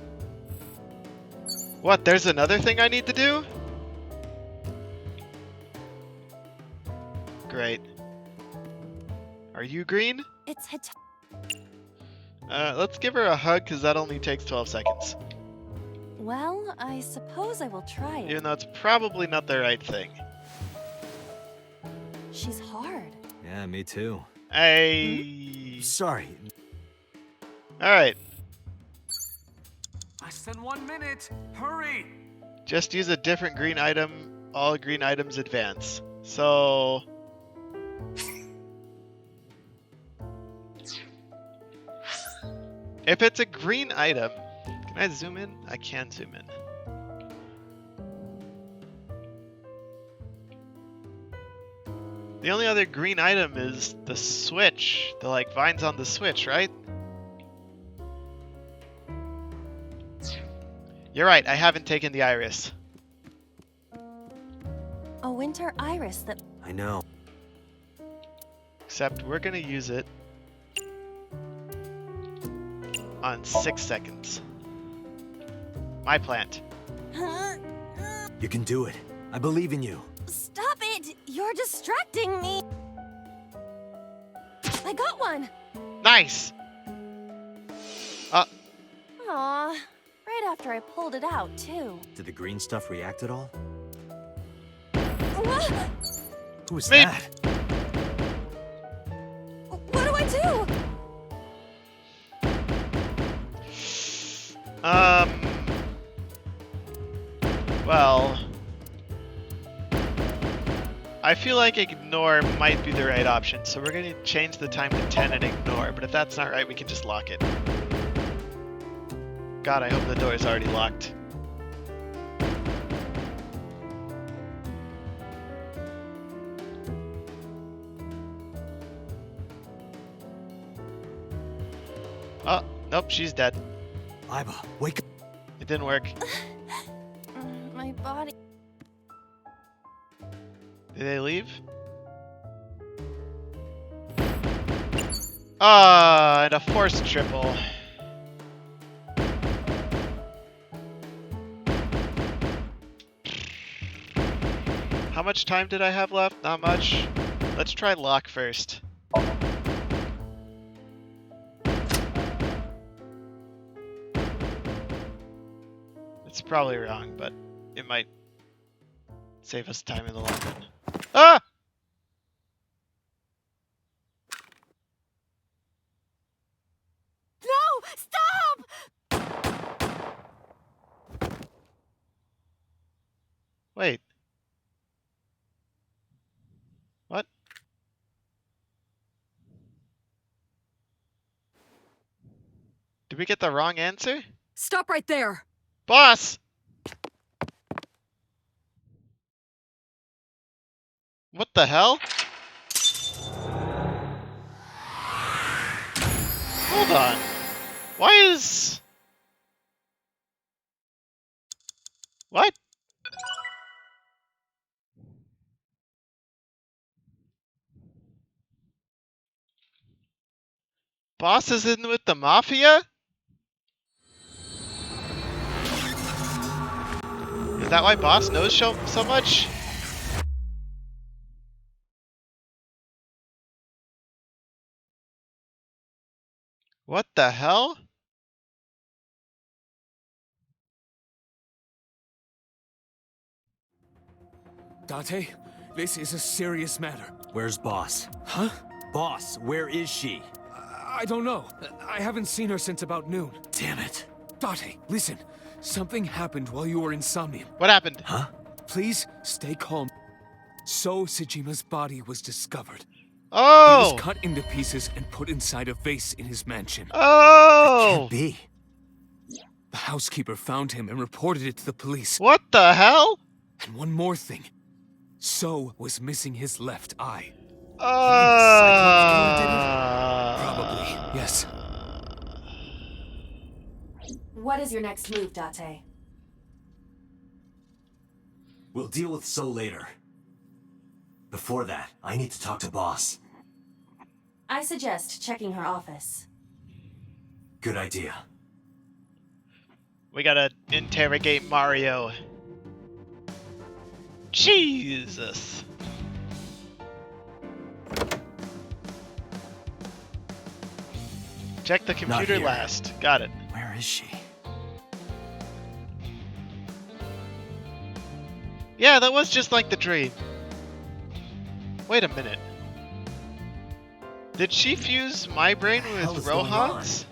What, there's another thing I need to do? Great. Are you green? It's Hit. Let's give her a hug because that only takes 12 seconds. Well, I suppose I will try it. Even though it's probably not the right thing. She's hard. Yeah, me too. Hey. Sorry. Alright. Less than 1 minute. Hurry. Just use a different green item. All green items advance. So... if it's a green item... Can I zoom in? I can zoom in. The only other green item is the switch. The like vines on the switch, right? You're right, I haven't taken the iris. A winter iris that... I know. Except we're gonna use it on 6 seconds. My plant. You can do it. I believe in you. Stop it! You're You're distracting me. I got one. Nice. Aw, right after I pulled it out, too. Did the green stuff react at all? What? Who was Me. that? What do I do? Well, I feel like ignore might be the right option, so we're gonna change the time to 10 and ignore, but if that's not right, we can just lock it. God, I hope the door is already locked. Oh, nope, she's dead. Iba, wake up. It didn't work. My body. Did they leave? Ah, and a forced triple. How much time did I have left? Not much. Let's try lock first. It's probably wrong, but it might save us time in the long run. Ah! No! Stop! Wait. What? Did we get the wrong answer? Stop right there! Boss! What the hell? Hold on. Why is... What? Boss is in with the Mafia? Is that why Boss knows so much? What the hell? Date, this is a serious matter. Where's Boss? Huh? Boss, where is she? I don't know. I haven't seen her since about noon. Damn it. Date, listen. Something happened while you were in Somnium. What happened? Huh? Please stay calm. So Sejima's body was discovered. Oh! He was cut into pieces and put inside a vase in his mansion. Oh! Can't be. The housekeeper found him and reported it to the police. What the hell? And one more thing. So was missing his left eye. Probably, yes. What is your next move, Date? We'll deal with So later. Before that, I need to talk to Boss. I suggest checking her office. Good idea. We gotta interrogate Mario. Jesus. Check the computer here. last. Got it. Where is she? Yeah, that was just like the dream. Wait a minute. Did she fuse my brain What the hell with is going Rohan's?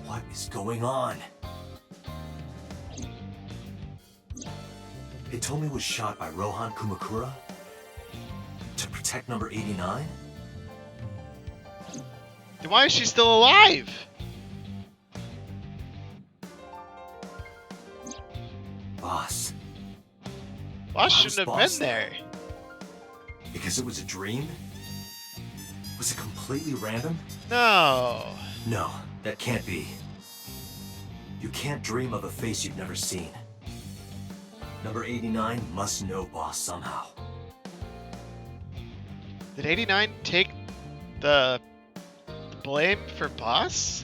What is going on? Hitomi was shot by Rohan Kumakura? To protect number 89? Then why is she still alive? Boss. Boss Why shouldn't have was Boss been there. Because it was a dream? Was it completely random? No. No, that can't be. You can't dream of a face you've never seen. Number 89 must know Boss somehow. Did 89 take the blame for Boss?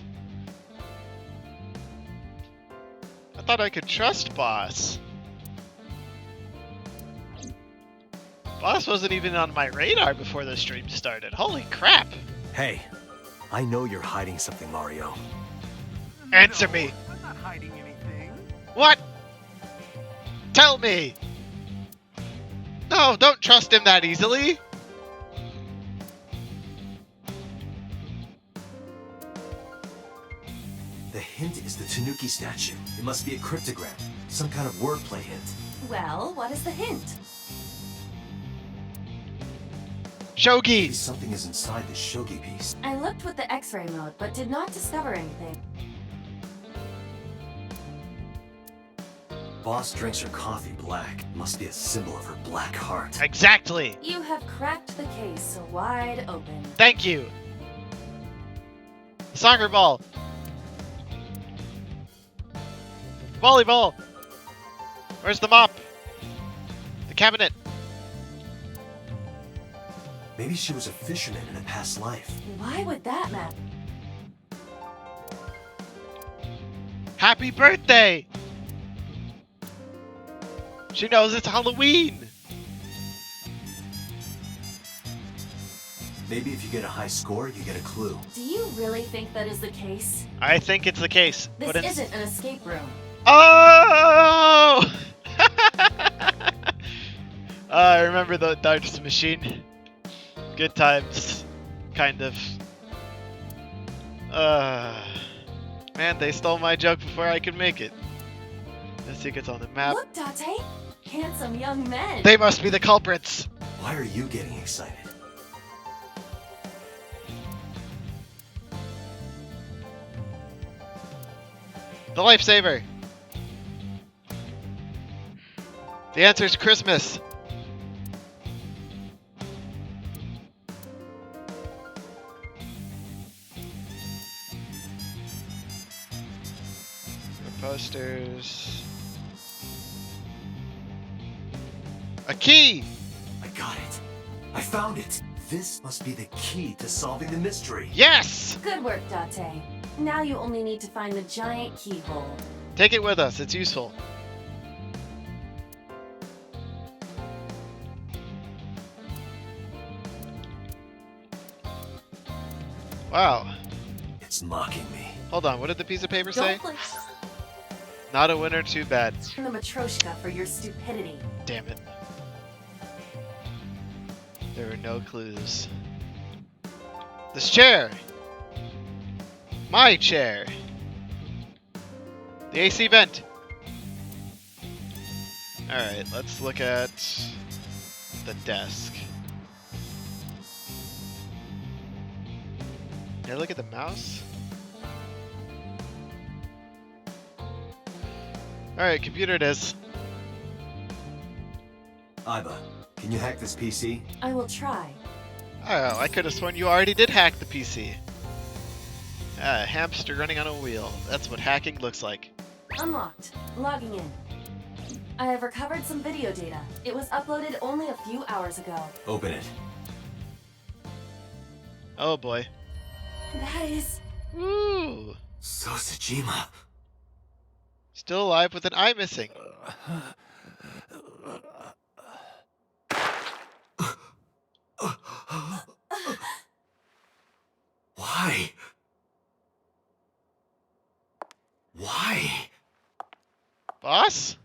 I thought I could trust Boss. Boss wasn't even on my radar before the stream started. Holy crap! Hey, I know you're hiding something, Mario. Answer me! I'm not hiding anything. What? Tell me! No, don't trust him that easily! The hint is the Tanuki statue. It must be a cryptogram. Some kind of wordplay hint. Well, what is the hint? Shogi! Maybe something is inside the shogi piece. I looked with the X-ray mode, but did not discover anything. Boss drinks her coffee black. Must be a symbol of her black heart. Exactly! You have cracked the case wide open. Thank you! Soccer ball! Volleyball! Where's the mop? The cabinet! Maybe she was a fisherman in a past life. Why would that matter? Happy birthday! She knows it's Halloween! Maybe if you get a high score, you get a clue. Do you really think that is the case? I think it's the case. This but isn't an escape room. Oh! I remember the darts machine. Good times. Kind of. Man, they stole my joke before I could make it. The secret's on the map. Look, Date! Handsome young men! They must be the culprits! Why are you getting excited? The lifesaver! The answer is Christmas! The posters... A key! I got it. I found it. This must be the key to solving the mystery. Yes! Good work, Date. Now you only need to find the giant keyhole. Take it with us, it's useful. Wow. It's mocking me. Hold on, what did the piece of paper Don't say? play Not a winner, too bad. the Matryoshka for your stupidity. Damn it. There were no clues. This chair! My chair! The AC vent! Alright, let's look at the desk. Can I look at the mouse? Alright, computer it is. Iba, can you hack this PC? I will try. Oh, I could have sworn you already did hack the PC. Ah, hamster running on a wheel. That's what hacking looks like. Unlocked. Logging in. I have recovered some video data. It was uploaded only a few hours ago. Open it. Oh boy. That is... Woo! Sosajima. Still alive with an eye missing. Why? Why? Boss?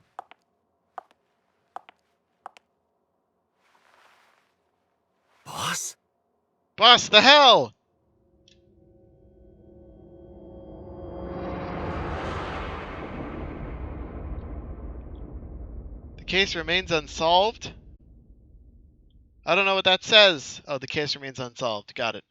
Boss? Boss, the hell! The case remains unsolved? I don't know what that says. Oh, the case remains unsolved. Got it.